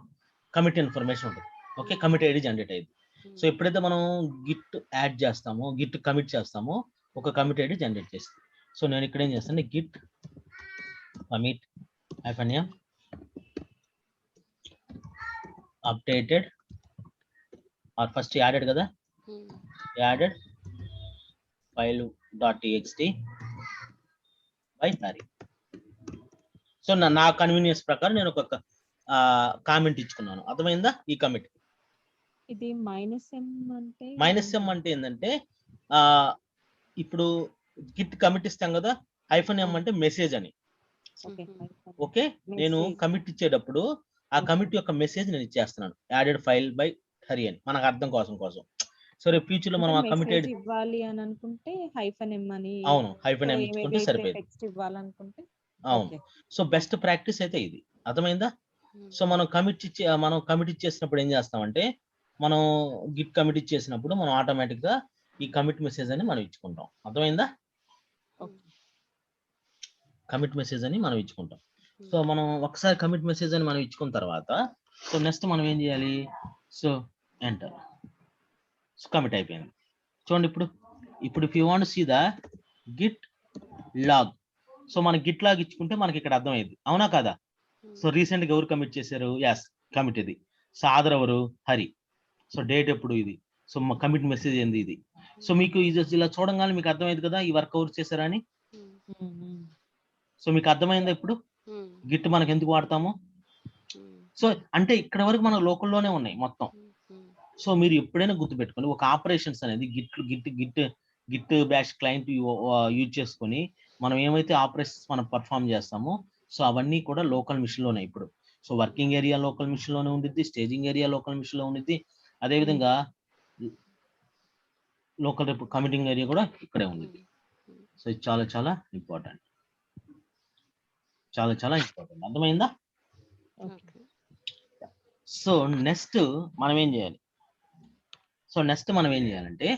కమిట్ ఇన్ఫర్మేషన్ ఉంటుంది. ఓకే, కమిట్ ఐడి జనరేట్ అయ్యింది. సో ఎప్పుడైతే మనం గిట్ యాడ్ చేస్తామో, గిట్ కమిట్ చేస్తామో, ఒక కమిట్ ఐడి జనరేట్ చేస్తుంది. సో నేను ఇక్కడ ఏం చేస్తాను, git commit -m updated or first added కదా, యాడెడ్ file.txt బై తారీఖ్. సో నా కన్వీనియన్స్ ప్రకారం నేను ఒక కామెంట్ ఇచ్చుకున్నాను. అర్థమైందా? ఈ కమిట్ ఇది -m అంటే ఏంటంటే ఇప్పుడు గిట్ కమిట్ ఇస్తాం కదా, -m అంటే మెసేజ్ అని. ఓకే, నేను కమిట్ ఇచ్చేటప్పుడు ఆ కమిట్ యొక్క మెసేజ్ నేను ఇచ్చేస్తున్నాను, యాడెడ్ ఫైల్ బై హరి అని, మనకు అర్థం కోసం. సో రేపు ఫ్యూచర్ లో మనం ఆ కమిటెడ్ ఇవ్వాలి అని అనుకుంటే -m అని, అవును -m ఇచ్చుకుంటే సరిపోయింది. టెక్స్ట్ ఇవ్వాలనుకుంటే అవును. సో బెస్ట్ ప్రాక్టీస్ అయితే ఇది. అర్థమైందా? సో మనం కమిట్ ఇచ్చేసినప్పుడు ఏం చేస్తామంటే, మనం గిట్ కమిట్ ఇచ్చేసినప్పుడు మనం ఆటోమేటిక్ గా ఈ కమిట్ మెసేజ్ అని మనం ఇచ్చుకుంటాం. అర్థమైందా? కమిట్ మెసేజ్ అని మనం ఇచ్చుకుంటాం. సో మనం ఒకసారి కమిట్ మెసేజ్ అని మనం ఇచ్చుకున్న తర్వాత సో నెక్స్ట్ మనం ఏం చేయాలి, సో ఎంటర్. సో కమిట్ అయిపోయింది. చూడండి ఇప్పుడు if you want see the git log, so మన గిట్ లాగ్ ఇచ్చుకుంటే మనకి ఇక్కడ అర్థమైంది, అవునా కదా? సో రీసెంట్ గా ఎవరు కమిట్ చేశారు, యాస్ కమిట్ ఇది. సో ఆధార్ ఎవరు, హరి. సో డేట్ ఎప్పుడు ఇది, సో మా కమిట్ మెసేజ్ ఏంది ఇది. సో మీకు ఇది ఇలా చూడంగానే మీకు అర్థమైంది కదా ఈ వర్క్ ఎవరు చేశారని. సో మీకు అర్థమైందా ఇప్పుడు గిట్ మనకి ఎందుకు వాడతాము? సో అంటే ఇక్కడ వరకు మన లోకల్లోనే ఉన్నాయి మొత్తం. సో మీరు ఎప్పుడైనా గుర్తుపెట్టుకోండి, ఒక ఆపరేషన్స్ అనేది గిట్ బ్యాష్ క్లయింట్ యూజ్ చేసుకొని మనం ఏమైతే ఆపరేషన్స్ మనం పర్ఫామ్ చేస్తామో సో అవన్నీ కూడా లోకల్ మిషన్ లోనే ఇప్పుడు. So working area local machine లోనే ఉండిద్ది, స్టేజింగ్ ఏరియా లోకల్ మిషన్ లో ఉండిద్ది, అదేవిధంగా లోకల్ కమిటింగ్ ఏరియా కూడా ఇక్కడే ఉండిద్ది. సో ఇది చాలా చాలా ఇంపార్టెంట్, చాలా చాలా ఇంపార్టెంట్. అర్థమైందా? సో నెక్స్ట్ మనం ఏం చేయాలి, అంటే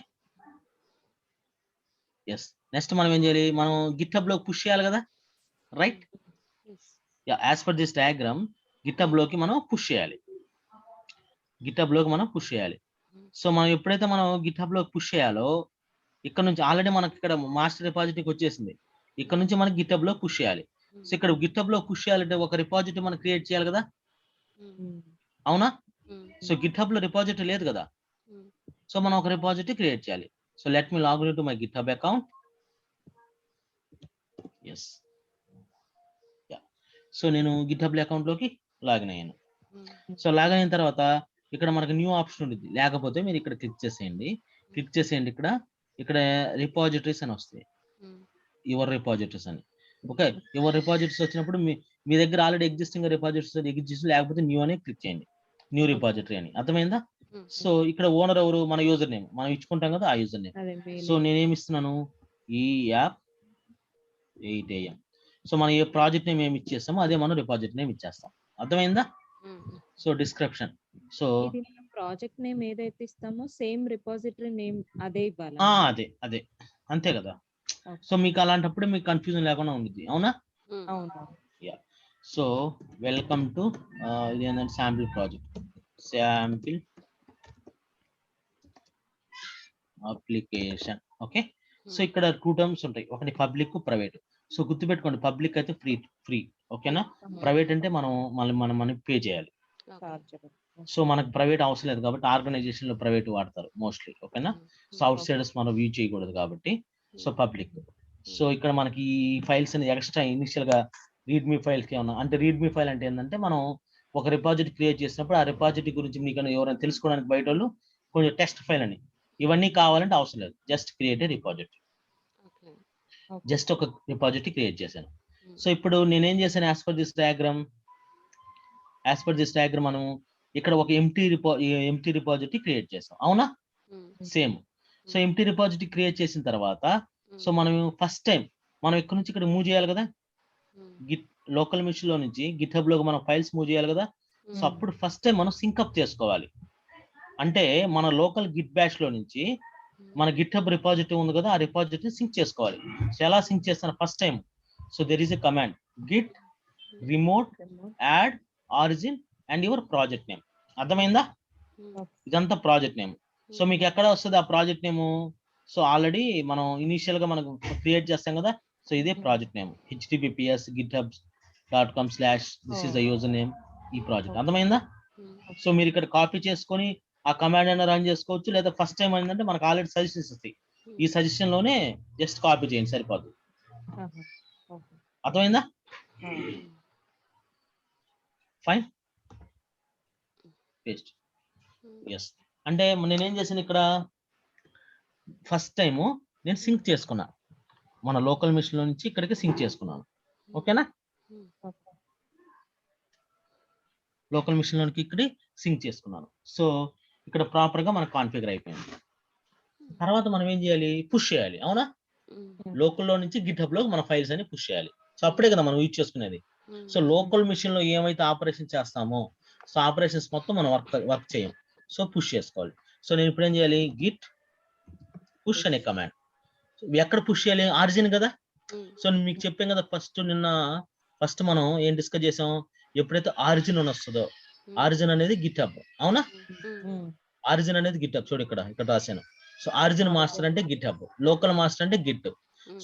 నెక్స్ట్ మనం ఏం చేయాలి, మనం గిట్హబ్ లో పుష్ చేయాలి కదా, right? As per this diagram GitHub లోకి మనం పుష్ చేయాలి, సో మనం ఎప్పుడైతే మనం గిట్హబ్ లో పుష్ చేయాలో ఇక్కడ నుంచి ఆల్రెడీ మనకి ఇక్కడ మాస్టర్ రిపాజిటరీకి వచ్చేసింది, ఇక్కడ నుంచి మనకి గిట్హబ్ లో పుష్ చేయాలి. సో ఇక్కడ గిట్హబ్ లో పుష్ చేయాలంటే ఒక రిపాజిటరీ మనం క్రియేట్ చేయాలి కదా, అవునా? సో గిట్హబ్ లో రిపాజిటరీ లేదు కదా, సో మనం ఒక రిపాజిటరీ క్రియేట్ చేయాలి. So let me log in to my GitHub account. So నేను గిట్హబ్ అకౌంట్ లోకి లాగిన్ అయ్యాను. సో లాగిన్ అయిన తర్వాత ఇక్కడ మనకి న్యూ ఆప్షన్ ఉంటుంది, లేకపోతే మీరు ఇక్కడ క్లిక్ చేసేయండి. ఇక్కడ రిపాజిటరీస్ అని వస్తాయి, యువర్ రిపాజిటరీస్ అని. ఓకే, యువర్ రిపాజిటరీస్ వచ్చినప్పుడు మీ దగ్గర ఆల్రెడీ ఎగ్జిస్టింగ్ రిపాజిటరీస్ లేకపోతే న్యూ అని క్లిక్ చేయండి, న్యూ రిపాజిటరీ అని. అర్థమైందా? సో ఇక్కడ ఓనర్ ఎవరు, మన యూజర్ నేమ్ మనం ఇచ్చుకుంటాం కదా, ఆ యూజర్ నేమ్. సో నేనేమి ఇస్తున్నాను, ఈ యాప్ 8 AM. సో మనం ఏ ప్రాజెక్ట్ నేమ్ ఏమి ఇచ్చేస్తామో అదే మనం డిపాజిట్ నేమ్ ఇచ్చేస్తాం. అర్థమైందా? So description, so project name ఏదైతే ఇస్తామో సేమ్ రిపాజిటరీ నేమ్ అదే ఇవ్వాలి. అదే అంతే కదా. సో మీకు అలాంటప్పుడు మీకు కన్ఫ్యూజన్ లేకుండా ఉంది, అవునా? యా. సో వెల్కమ్ టు ఇది ఏంటంటే sample project, sample application. Okay, so ఇక్కడ 2 టర్మ్స్ ఉంటాయి, ఒకటి పబ్లిక్, ప్రైవేట్. సో గుర్తుపెట్టుకోండి, పబ్లిక్ అయితే ఫ్రీ, ఓకేనా? ప్రైవేట్ అంటే మనం పే చేయాలి. సో మనకు ప్రైవేట్ అవసరం లేదు కాబట్టి ఆర్గనైజేషన్ లో ప్రైవేట్ వాడతారు మోస్ట్లీ, ఓకేనా? సో అవుట్ సైడర్స్ మనం వ్యూ చేయకూడదు కాబట్టి సో పబ్లిక్. సో ఇక్కడ మనకి ఈ ఫైల్స్ అనేది ఎక్స్ట్రా ఇనిషియల్ గా రీడ్మీ ఫైల్స్ ఏమన్నా అంటే, రీడ్మీ ఫైల్ అంటే ఏంటంటే మనం ఒక రిపాజిటరీ క్రియేట్ చేసినప్పుడు ఆ రిపాజిటరీ గురించి మీకు ఎవరైనా తెలుసుకోవడానికి బయట వాళ్ళు కొంచెం టెక్స్ట్ ఫైల్ అని ఇవన్నీ కావాలంటే అవసరం లేదు, just create a repository. Just ఒక రిపాజిటరీ క్రియేట్ చేశాను. సో ఇప్పుడు నేనేం చేశాను, యాజ్ పర్ దిస్ డయాగ్రామ్ మనం ఇక్కడ ఒక ఎంటీ రిపాజిటరీ క్రియేట్ చేసాం, అవునా? Same. So empty repository create చేసిన తర్వాత సో మనం ఫస్ట్ టైం మనం ఇక్కడ నుంచి ఇక్కడ మూవ్ చేయాలి కదా, గిట్ లోకల్ మిషన్ లో నుంచి గిట్హబ్ లో మనం ఫైల్స్ మూవ్ చేయాలి కదా. సో అప్పుడు ఫస్ట్ టైం మనం సింకప్ చేసుకోవాలి, అంటే మన లోకల్ గిట్ బ్యాష్ లో నుంచి మన గిట్హబ్ రిపాజిటరీ ఉంది కదా, ఆ రిపాజిటరీ సింక్ చేసుకోవాలి. సో ఎలా సింక్ చేస్తాను, first time so there is a command Git remote add origin and your project name. అర్థమైందా? ఇదంతా ప్రాజెక్ట్ నేమ్. సో మీకు ఎక్కడ వస్తుంది ఆ ప్రాజెక్ట్ నేమ్, సో ఆల్రెడీ మనం ఇనిషియల్ గా మనకు క్రియేట్ చేస్తాం కదా, సో ఇదే project name https github.com/ this is the user name, ఈ ప్రాజెక్ట్. అర్థమైందా? సో మీరు ఇక్కడ కాపీ చేసుకొని ఆ కమాండ్ అయినా రన్ చేసుకోవచ్చు, లేదా ఫస్ట్ టైం ఏంటంటే మనకు ఆల్రెడీ సజెషన్స్ వస్తాయి, ఈ సజెషన్ లోనే జస్ట్ కాపీ చేయండి సరిపోదు. అర్థమైందా? Fine, paste. ఎస్, అంటే నేనేం చేశాను ఇక్కడ ఫస్ట్ టైము నేను సింక్ చేసుకున్నా, మన లోకల్ మిషన్ లో నుంచి ఇక్కడికి సింక్ చేసుకున్నాను, ఓకేనా? లోకల్ మిషన్ లోనికి ఇక్కడ సింక్ చేసుకున్నాను. సో ఇక్కడ ప్రాపర్ గా మనకు కాన్ఫిగర్ అయిపోయింది. తర్వాత మనం ఏం చేయాలి, పుష్ చేయాలి, అవునా? లోకల్లో నుంచి గిట్హబ్ లో మన ఫైల్స్ అని పుష్ చేయాలి. సో అప్పుడే కదా మనం యూజ్ చేసుకునేది. సో లోకల్ మిషన్ లో ఏమైతే ఆపరేషన్ చేస్తామో సో ఆపరేషన్స్ మొత్తం మనం వర్క్ చేయం, సో పుష్ చేసుకోవాలి. సో నేను ఇప్పుడు ఏం చేయాలి, గిట్ పుష్ అనే కమాండ్. ఎక్కడ పుష్ చేయాలి, ఆరిజిన్ కదా, సో నేను మీకు చెప్పాను కదా ఫస్ట్ మనం ఏం డిస్కస్ చేసాం, ఎప్పుడైతే ఆరిజిన్ అని వస్తుందో, ఆరిజిన్ అనేది గిట్హబ్, అవునా? ఆరిజిన్ అనేది గిట్హబ్, చూడు ఇక్కడ రాశాను. సో ఆరిజిన్ మాస్టర్ అంటే గిట్హబ్, లోకల్ మాస్టర్ అంటే గిట్.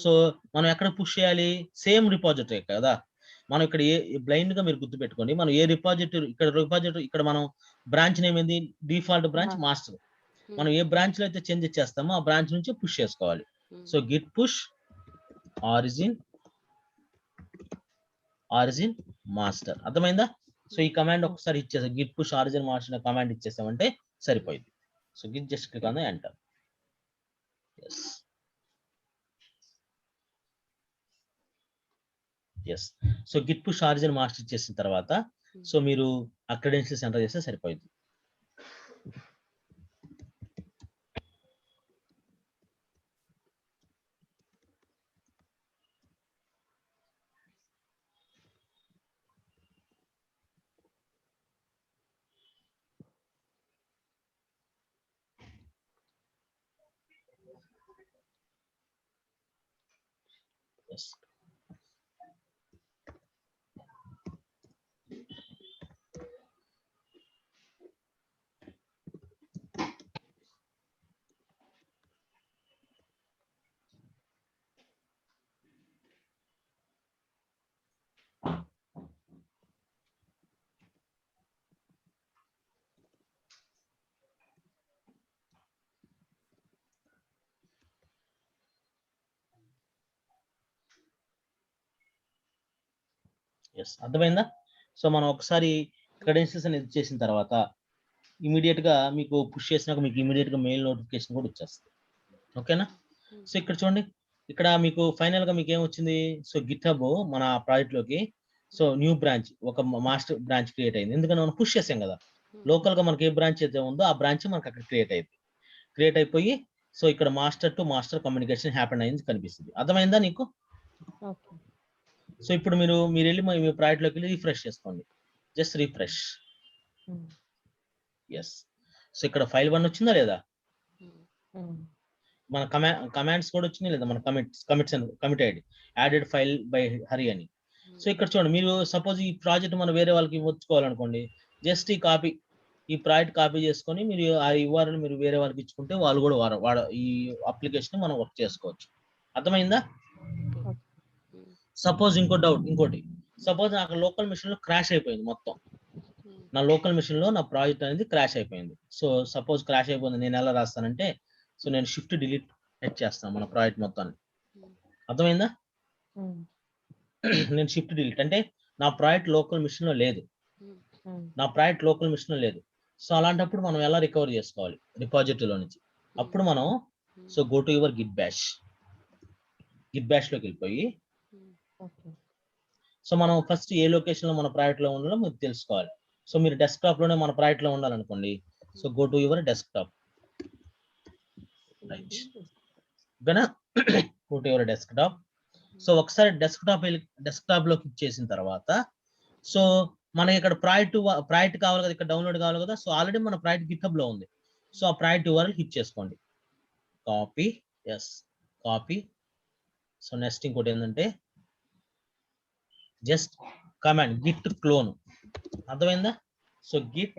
సో మనం ఎక్కడ పుష్ చేయాలి, సేమ్ రిపాజిటరీ కదా. మనం ఇక్కడ బ్లైండ్ గా మీరు గుర్తు పెట్టుకోండి, మనం ఏ రిపాజిటరీ, ఇక్కడ మనం బ్రాంచ్ నేమ్ ఏంది, డిఫాల్ట్ బ్రాంచ్ మాస్టర్. మనం ఏ బ్రాంచ్ లో అయితే చేంజ్ చేస్తామో ఆ బ్రాంచ్ నుంచి పుష్ చేసుకోవాలి. So git push origin master, అర్థమైందా? సో ఈ కమాండ్ ఒకసారి ఇచ్చేసాం, git push origin master command ఇచ్చేసామంటే సరిపోయింది. So git just click on the enter. Yes. So git push origin master ఇచ్చేసిన తర్వాత సో మీరు ఆ క్రెడెన్షియల్స్ ఎంటర్ చేస్తే సరిపోయింది. ఎస్. ఎస్, అర్థమైందా? సో మనం ఒకసారి క్రెడెన్షియల్స్ అనేది చేసిన తర్వాత ఇమీడియట్ గా మీకు పుష్ చేసినాక మీకు ఇమీడియట్ గా మెయిల్ నోటిఫికేషన్ కూడా వచ్చేస్తుంది. ఓకేనా? సో ఇక్కడ చూడండి, ఇక్కడ మీకు ఫైనల్ గా మీకు ఏమొచ్చింది, సో గిట్హబ్ మన ప్రాజెక్ట్ లోకి సో న్యూ బ్రాంచ్, ఒక మాస్టర్ బ్రాంచ్ క్రియేట్ అయింది. ఎందుకంటే మనం పుష్ చేసాం కదా, లోకల్ గా మనకి ఏ బ్రాంచ్ అయితే ఉందో ఆ బ్రాంచ్ మనకి అక్కడ క్రియేట్ అయిపోయి సో ఇక్కడ master to master communication happen అయింది కనిపిస్తుంది. అర్థమైందా నీకు? సో ఇప్పుడు మీరు వెళ్ళి మీ ప్రాజెక్ట్ లోకి వెళ్ళి రిఫ్రెష్ చేసుకోండి, జస్ట్ రిఫ్రెష్. ఎస్. సో ఇక్కడ ఫైల్ 1 వచ్చిందా లేదా, మన కమాండ్స్ కూడా వచ్చినాయి లేదా, మన committed added file by Hari అని. సో ఇక్కడ చూడండి, మీరు సపోజ్ ఈ ప్రాజెక్ట్ మనం వేరే వాళ్ళకి ఇవ్వచ్చుకోవాలనుకోండి, జస్ట్ ఈ ప్రాజెక్ట్ కాపీ చేసుకొని మీరు ఆ URL మీరు వేరే వాళ్ళకి ఇచ్చుకుంటే వాళ్ళు కూడా ఈ అప్లికేషన్ మనం వర్క్ చేసుకోవచ్చు. అర్థమైందా? సపోజ్ ఇంకోటి సపోజ్ నాకు లోకల్ మిషన్ లో క్రాష్ అయిపోయింది మొత్తం, నా లోకల్ మిషన్ లో నా ప్రాజెక్ట్ అనేది క్రాష్ అయిపోయింది. సో సపోజ్ క్రాష్ అయిపోయింది, నేను ఎలా రాస్తానంటే సో నేను షిఫ్ట్ డిలీట్ చేస్తాను మన ప్రాజెక్ట్ మొత్తాన్ని. అర్థమైందా? నేను షిఫ్ట్ డిలీట్ అంటే నా ప్రాజెక్ట్ లోకల్ మిషన్ లో లేదు, సో అలాంటప్పుడు మనం ఎలా రికవర్ చేసుకోవాలి రిపాజిటరీలో నుంచి, అప్పుడు మనం so go to your Git bash లోకి వెళ్ళిపోయి సో మనం ఫస్ట్ ఏ లొకేషన్ లో మన ప్రాజెక్ట్ లో ఉండాలో మీరు తెలుసుకోవాలి. సో మీరు డెస్క్టాప్ లోనే మన ప్రాజెక్ట్ లో ఉండాలనుకోండి, so go to your desktop. Go to your desktop. So ఒకసారి డెస్క్టాప్ లో క్లిక్ చేసిన తర్వాత సో మనకి ఇక్కడ ప్రాజెక్ట్ కావాలి కదా, ఇక్కడ డౌన్లోడ్ కావాలి కదా. సో ఆల్రెడీ మన ప్రాజెక్ట్ గిట్హబ్ లో ఉంది. సో ఆ ప్రాజెక్ట్ URL హిట్ చేసుకోండి, కాపీ. సో నెక్స్ట్ ఇంకోటి ఏంటంటే జస్ట్ కమాండ్ గిట్ క్లోన్. అర్థమైందా? So git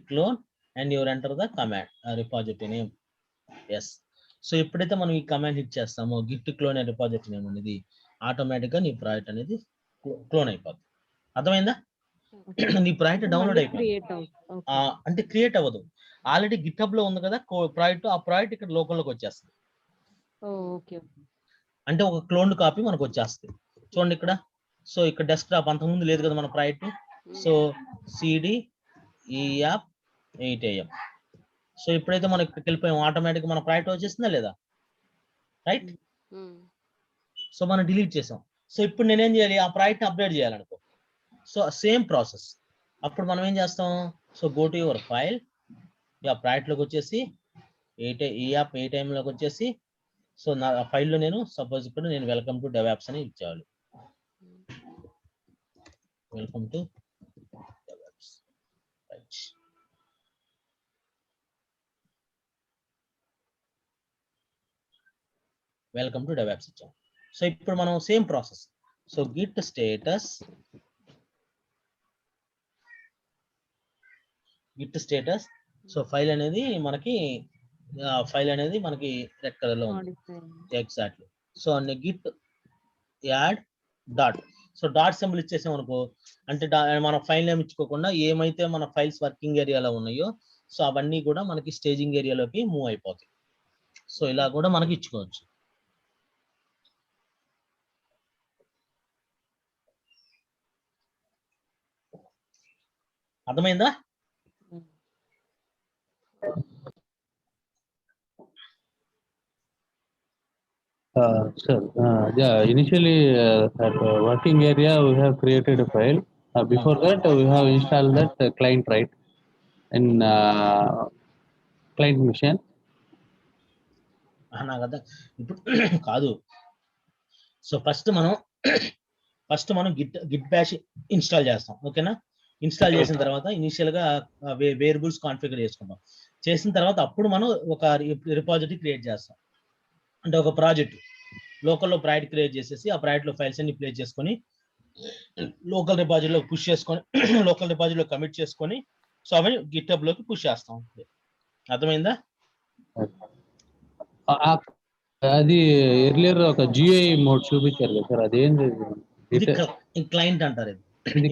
clone and your enter the command repository name. Yes. So ఎప్పుడైతే మనం ఈ కమాండ్ హిట్ చేస్తామో git clone and repository name అనేది ఆటోమేటిక్ గా నీ ప్రాజెక్ట్ అనేది క్లోన్ అయిపోతుంది. అర్థమైందా? నీ ప్రాజెక్ట్ డౌన్లోడ్ అయిపోయింది అంటే క్రియేట్ అవ్వదు, ఆల్రెడీ గిట్హబ్ లో ఉంది కదా ప్రాజెక్ట్, ఆ ప్రాజెక్ట్ ఇక్కడ లోకల్లోకి వచ్చేస్తుంది. అంటే ఒక క్లోన్డ్ కాపీ మనకు వచ్చేస్తుంది. చూడండి ఇక్కడ, సో ఇక్కడ డెస్క్టాప్ అంతకుముందు లేదు కదా మన project. So CD EAP 8 AM. So ఇప్పుడైతే మనం ఇక్కడికి వెళ్ళిపోయాం, ఆటోమేటిక్ మన ప్రాజెక్ట్ వచ్చేసిందా లేదా, రైట్? సో మనం డిలీట్ చేసాం. సో ఇప్పుడు నేనేం చేయాలి, ఆ ప్రాజెక్ట్ అప్డేట్ చేయాలనుకో, సో సేమ్ ప్రాసెస్. అప్పుడు మనం ఏం చేస్తాం, so go to your file, project లోకి వచ్చేసి EAP 8 AM లోకి వచ్చేసి సో నా ఫైల్లో నేను సపోజ్ ఇక్కడ నేను వెల్కమ్ టు డెవాప్స్ అని ఇచ్చేయాలి. Welcome to DevOps, right. Welcome to DevOps ఇచ్చాం. సో ఇప్పుడు మనం same process. So Git status so file అనేది మనకి రెడ్ కలర్ లో ఉంది. ఎగ్జాక్ట్లీ. సో అన్ని Git add dot. So dot symbol ఇచ్చేసాం అనుకో, అంటే మన ఫైల్ నేమ్ ఇచ్చుకోకుండా ఏమైతే మన ఫైల్స్ వర్కింగ్ ఏరియాలో ఉన్నాయో సో అవన్నీ కూడా మనకి స్టేజింగ్ ఏరియాలోకి మూవ్ అయిపోతాయి. సో ఇలా కూడా మనకి ఇచ్చుకోవచ్చు. అర్థమైందా? Sir, yeah, initially at working area we have created a file. Before that we have installed that client, right, in client machine. నాకు అర్థం ఇప్పుడు కాదు. సో ఫస్ట్ మనం గిట్ బ్యాష్ ఇన్స్టాల్ చేస్తాం. ఓకేనా? ఇన్స్టాల్ చేసిన తర్వాత ఇనిషియల్ గా వేరియబుల్స్ కాన్ఫిగర్ చేసుకుంటాం. చేసిన తర్వాత అప్పుడు మనం ఒక రిపాజిటరీ క్రియేట్ చేస్తాం. అంటే ఒక ప్రాజెక్ట్ లోకల్లో ప్రాజెక్ట్ క్రియేట్ చేసేసి ఆ ప్రాజెక్ట్ లో ఫైల్స్ అన్ని ప్లేస్ చేసుకొని లోకల్ రిపాజిటరీలో పుష్ చేసుకొని లోకల్ రిపాజిటరీలో కమిట్ చేసుకొని సో అవి గిట్హబ్ లోకి పుష్ చేస్తాం. అర్థమైందా? అది ఎర్లియర్ ఒక GUI మోడ్ చూపించారు కదా సార్, అదేంటి? ఇది క్లయింట్ అంటారు. ఇది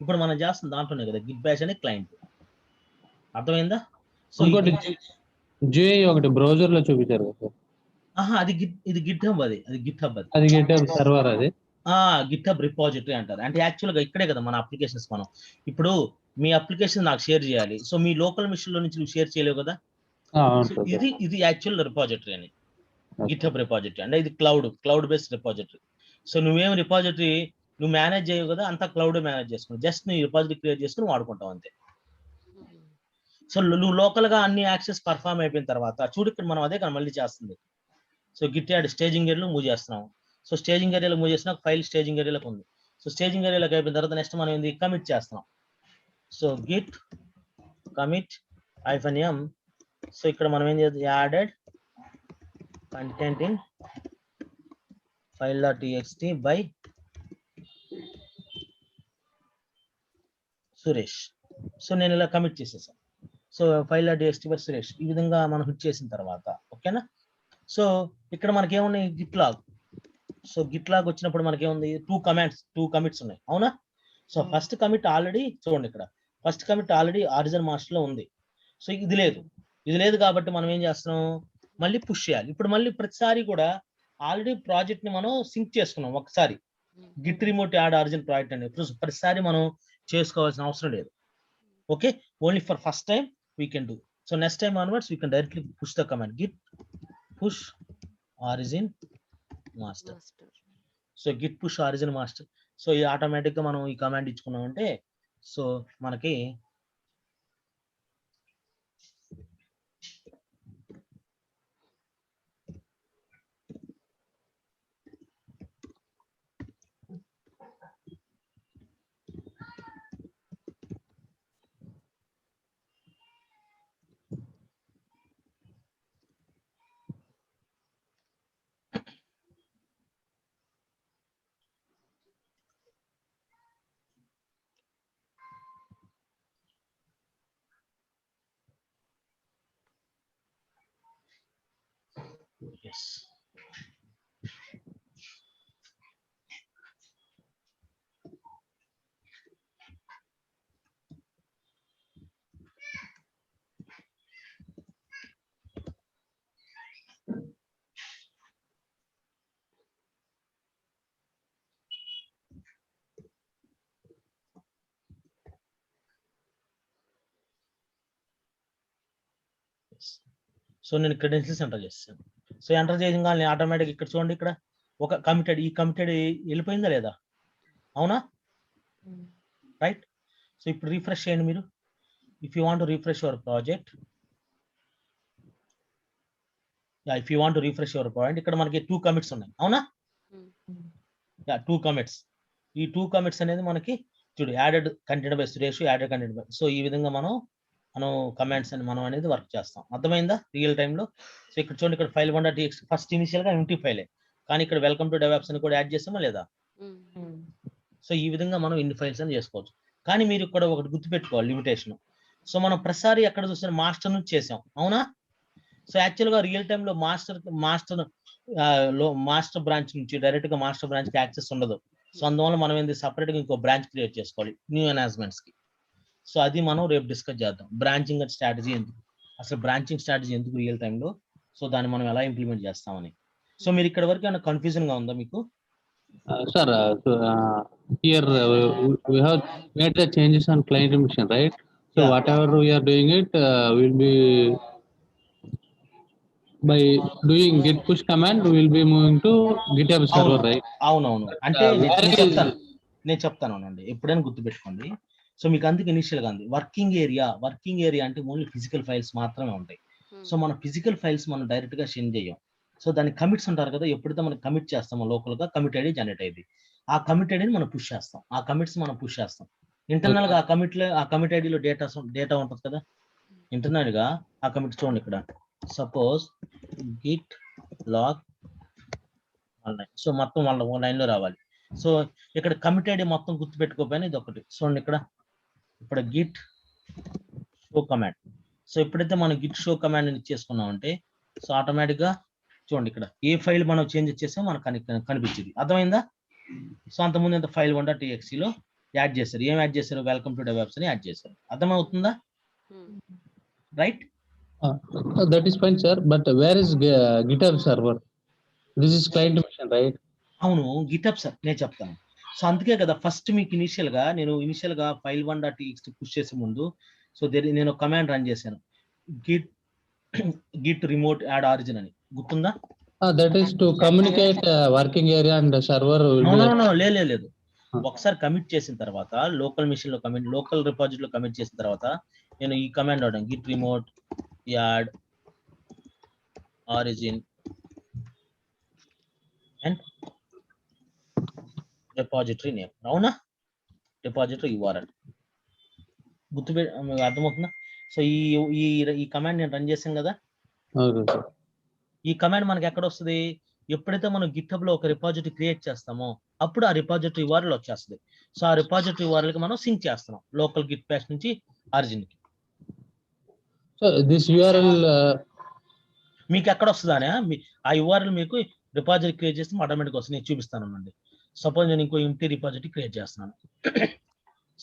ఇప్పుడు మనం చేస్తున్న దాంట్లోనే కదా గిట్ బ్యాష్ అనే క్లయింట్. అర్థమైందా? సో ఇంకోటి GUI ఒకటి బ్రౌజర్ లో చూపించారు కదా సార్. అది గిట్హబ్. అది గిట్హబ్. అది గిట్హబ్ సర్వర్. అది గిట్హబ్ రిపాజిటరీ అంటారు. అంటే యాక్చువల్ గా ఇక్కడే కదా మన అప్లికేషన్స్ మనం ఇప్పుడు మీ అప్లికేషన్ నాకు షేర్ చేయాలి. సో మీ లోకల్ మిషన్ లో నుంచి నువ్వు షేర్ చేయలేవు కదా. ఇది యాక్చువల్ రిపాజిటరీ అని గిట్హబ్ రిపాజిటరీ అంటే ఇది క్లౌడ్ బేస్డ్ రిపాజిటరీ. సో నువ్వేం రిపాజిటరీ నువ్వు మేనేజ్ చేయవు కదా, అంతా క్లౌడ్ మేనేజ్ చేసుకుని జస్ట్ నువ్వు రిపాజిటరీ క్రియేట్ చేసుకుని వాడుకుంటావు అంతే. సో నువ్వు లోకల్ గా అన్ని యాక్సెస్ పర్ఫామ్ అయిపోయిన తర్వాత చూడు ఇక్కడ మనం అదే కదా మళ్ళీ చేస్తుంది. సో గిట్ యాడ్ స్టేజింగ్ ఏరియాలో మూవ్ చేస్తున్నాం. సో స్టేజింగ్ ఏరియాలో మూవ్ చేసిన ఫైల్ స్టేజింగ్ ఏరియాలోకి ఉంది. సో స్టేజింగ్ ఏరియాలోకి అయిపోయిన తర్వాత నెక్స్ట్ మనం ఏంది కమిట్ చేస్తున్నాం. So Git commit -m. So ఇక్కడ మనం ఏం చేద్దాం, added content in file.txt by Suresh. So నేను ఇలా కమిట్ చేసేసాను. సో file.txt బై సురేష్ ఈ విధంగా మనం హిట్ చేసిన తర్వాత ఓకేనా. సో ఇక్కడ మనకి ఏమున్నాయి git log. So git log వచ్చినప్పుడు మనకి ఏముంది టూ కమిట్స్ ఉన్నాయి. అవునా? సో ఫస్ట్ కమిట్ ఆల్రెడీ చూడండి ఇక్కడ first commit already origin master లో ఉంది. సో ఇది లేదు కాబట్టి మనం ఏం చేస్తున్నాం మళ్ళీ పుష్ చేయాలి. ఇప్పుడు మళ్ళీ ప్రతిసారి కూడా ఆల్రెడీ ప్రాజెక్ట్ ని మనం సింక్ చేసుకున్నాం. ఒకసారి Git remote add origin project అని ప్రతిసారి మనం చేసుకోవాల్సిన అవసరం లేదు. Okay, only for first time we can do. So next time onwards we can directly push the command Git push origin master. So git push origin master. So ఇది automatic గా మనం ఈ కమాండ్ ఇచ్చుకున్నామంటే సో మనకి yes. So నేను credentials enter చేస్తాను. So enter చేయగానే automatic ఇక్కడ చూడండి ఇక్కడ ఒక కమిటెడ్ వెళ్ళిపోయిందా లేదా? అవునా? రైట్. సో ఇప్పుడు రిఫ్రెష్ చేయండి మీరు. If you want to refresh your project, ఇక్కడ మనకి 2 కమిట్స్ ఉన్నాయి. అవునా? 2 కమిట్స్. ఈ 2 కమిట్స్ అనేది మనకి చూడు added content by Suresh, added content by. So ఈ విధంగా మనం మనం కమాండ్స్ అని మనం అనేది వర్క్ చేస్తాం. అర్థమైందా రియల్ టైంలో? సో ఇక్కడ చూడండి, ఇక్కడ ఫైల్ 1.txt ఫస్ట్ ఇనిషియల్ గా ఎంటీ ఫైలే, కానీ ఇక్కడ వెల్కమ్ టు డెవాప్స్ అని కూడా యాడ్ చేస్తామా లేదా? సో ఈ విధంగా మనం ఇన్ని ఫైల్స్ అని చేసుకోవచ్చు. కానీ మీరు ఇక్కడ ఒకటి గుర్తుపెట్టుకోవాలి లిమిటేషన్. సో మనం ప్రతిసారి ఎక్కడ చూసిన మాస్టర్ నుంచి చేసాం, అవునా? సో యాక్చువల్ గా రియల్ టైమ్ లో మాస్టర్ బ్రాంచ్ నుంచి డైరెక్ట్ గా మాస్టర్ బ్రాంచ్ కి యాక్సెస్ ఉండదు. సో అందువల్ల మనం ఏంది సపరేట్ గా ఇంకో బ్రాంచ్ క్రియేట్ చేసుకోవాలి న్యూ అనౌన్స్మెంట్స్ కి. సో అది మనం రేపు డిస్కస్ చేద్దాం. బ్రాంచింగ్ స్ట్రాటజీ ఎందుకు, అసలు బ్రాంచింగ్ స్ట్రాటజీ ఎందుకు రియల్ టైంలో, సో దాన్ని మనం ఎలా ఇంప్లిమెంట్ చేస్తామని. సో మీరు ఇక్కడ వరకు ఏమైనా కన్ఫ్యూజన్ గా ఉందా మీకు? Sir, here we have made the changes on client mission, right? So Yeah. whatever we are doing it, will be by doing git push command, we will be moving to GitHub server, right? అవునవును, అంటే where నేను చెప్తాను అండి, ఎప్పుడైనా గుర్తుపెట్టుకోండి. So మీకు అందుకు initial గా ఉంది వర్కింగ్ ఏరియా అంటే ఓన్లీ ఫిజికల్ ఫైల్స్ మాత్రమే ఉంటాయి. సో మన ఫిజికల్ ఫైల్స్ మనం డైరెక్ట్ గా సెండ్ చేయం. సో దాని కమిట్స్ ఉంటారు కదా, ఎప్పుడైతే మనం కమిట్ చేస్తామో లోకల్ గా కమిట్ ఐడి జనరేట్ అయ్యింది, ఆ కమిట్ ఐడిని మనం పుష్ చేస్తాం, ఆ కమిట్స్ మనం పుష్ చేస్తాం. ఇంటర్నల్ గా ఆ కమిట్ ఐడిలో డేటా ఉంటుంది కదా, ఇంటర్నల్ గా ఆ కమిట్ చూడండి ఇక్కడ suppose git log online, so మొత్తం వాళ్ళ లైన్ లో రావాలి. సో ఇక్కడ కమిట్ ఐడి మొత్తం గుర్తుపెట్టుకోపోయినా ఇది ఒకటి చూడండి, ఇక్కడ గిట్ షో కమాండ్. సో ఎప్పుడైతే మనం గిట్ షో కమాండ్ ఇచ్చేసుకున్నాం అంటే సో ఆటోమేటిక్ గా చూడండి ఇక్కడ ఏ ఫైల్ మనం చేంజ్ చేసామో మనకు కనిపించింది. అర్థమైందా? సో అంతకుముందు ఎంత ఫైల్ 1.txt లో యాడ్ చేశారు, ఏం యాడ్ చేశారు, వెల్కమ్ టు డెవాప్స్ అని యాడ్ చేశారు. అర్థమవుతుందా? Right, that is fine, sir. But where is GitHub server? This is client mission, right? అవును, గిటప్ సార్ నేను చెప్తాను. సో అందుకే కదా ఫస్ట్ మీకు ఇనిషియల్ గా ఫైల్ 1.txt పుష్ చేసే ముందు సో నేను కమాండ్ రన్ చేశాను, గిట్ రిమోట్ యాడ్ ఆరిజిన్ అని, గుర్తుందా? That is to communicate working area and server will be. లేదు. ఒకసారి కమిట్ చేసిన తర్వాత లోకల్ మిషన్ లో లోకల్ రిపాజిటరీలో కమిట్ చేసిన తర్వాత నేను ఈ కమాండ్ వాడాను, Git remote add origin and repository name, అవునా? రిపాజిటరీ URL అర్థమవుతుందా? సో ఈ కమాండ్ నేను రన్ చేశాను కదా, Okay, sir. ఈ కమాండ్ మనకి ఎక్కడ వస్తుంది, ఎప్పుడైతే మనం గిట్హబ్ లో ఒక రిపాజిటరీ క్రియేట్ చేస్తామో అప్పుడు ఆ రిపాజిటరీ URL వచ్చేస్తుంది. సో ఆ రిపాజిటరీ URL కి మనం సింక్ చేస్తున్నాం లోకల్ గిట్ ప్యాచ్ నుంచి ఆరిజిన్ కి. So this URL, మీకు ఎక్కడ వస్తుందా ఆ URL మీకు రిపాజిటరీ క్రియేట్ చేస్తే ఆటోమేటిక్ వస్తుంది. నేను చూపిస్తాను అండి. సపోజ్ నేను ఇంకో ఎంటీ రిపాజిటరీ క్రియేట్ చేస్తున్నాను.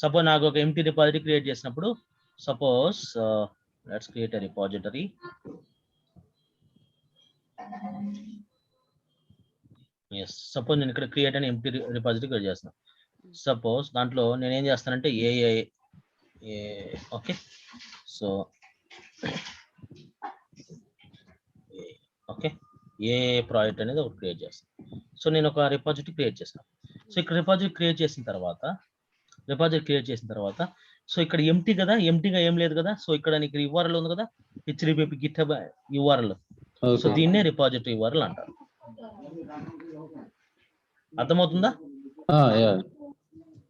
సపోజ్ నాకు ఒక ఎంటీ రిపాజిటరీ క్రియేట్ చేసినప్పుడు suppose let's create a repository. Yes, suppose నేను ఇక్కడ క్రియేట్ అని ఎంటీ రిపాజిటరీ క్రియేట్ చేస్తాను. సపోజ్ దాంట్లో నేను ఏం చేస్తానంటే ఓకే, సో ఓకే ఏ ప్రాజెక్ట్ అనేది ఒకటి క్రియేట్ చేస్తాను. సో నేను ఒక రిపాజిటరీ క్రియేట్ చేస్తాను. సో ఇక్కడ రిపాజిటరీ క్రియేట్ చేసిన తర్వాత సో ఇక్కడ ఎంటీగా ఏం లేదు కదా. సో ఇక్కడ నీకు URL ఉంది కదా, HTTP GitHub URL. సో దీన్నే రిపాజిటరీ URL అంటారు. అర్థమవుతుందా?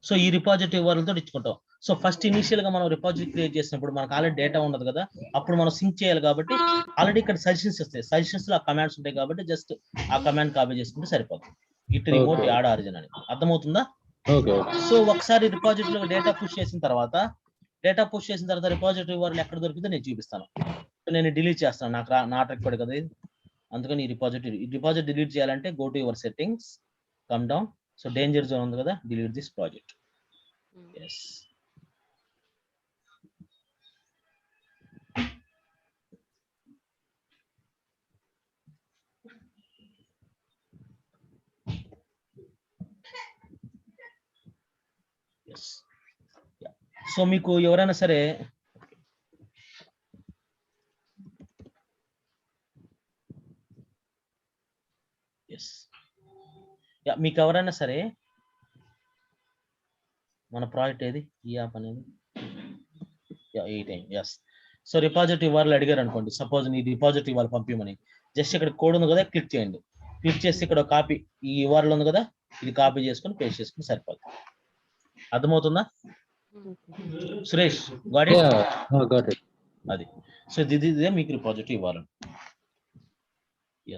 సో ఈ రిపాజిటరీ URL తో ఇచ్చుకుంటాం. సో ఫస్ట్ ఇనిషియల్ గా మనం రిపాజిటరీ క్రియేట్ చేసినప్పుడు మనకు ఆల్రెడీ డేటా ఉండదు కదా, అప్పుడు మనం సింక్ చేయాలి కాబట్టి ఆల్రెడీ ఇక్కడ సజెషన్స్ వస్తాయి, సజెషన్స్ లో ఆ కమాండ్స్ ఉంటాయి కాబట్టి జస్ట్ ఆ కమాండ్ కాపీ చేసుకుంటే సరిపోతుంది, గిట్ రిమోట్ యాడ్ ఆరిజిన్ అని. అర్థమవుతుందా? సో ఒకసారి రిపాజిటరీలో డేటా పుష్ చేసిన తర్వాత రిపాజిటరీ URL ఎక్కడ దొరికిందో నేను చూపిస్తాను. నేను డిలీట్ చేస్తాను, నాకు నాట్ రిక్వైర్డ్ కదా, అందుకని ఈ రిపాజిటరీ డిలీట్ చేయాలంటే go to your settings, come down. So danger zone ఉంది కదా, delete this project. Yes, so మీకు ఎవరైనా సరే మన ప్రాజెక్ట్ ఏది ఈ యాప్ అనేది సో రిపాజిటరీ URL అడిగారు అనుకోండి, సపోజ్ నీ రిపాజిటరీ URL పంపించమని, జస్ట్ ఇక్కడ కోడ్ ఉంది కదా, క్లిక్ చేయండి. క్లిక్ చేసి ఇక్కడ కాపీ ఈ URL ఉంది కదా, ఇది కాపీ చేసుకొని పేస్ట్ చేసుకుని సరిపోతుంది. అర్థమవుతుందా సురేష్? got it. అది సో ఇదే మీకు రిపాజిటరీ ఇవ్వాలి.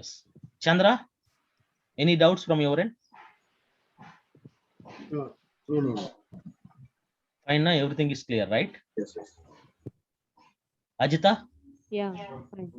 Yes Chandra, any doubts from your end? No. Fine, na? Everything is clear, right? Yes. Ajita? Yeah, fine.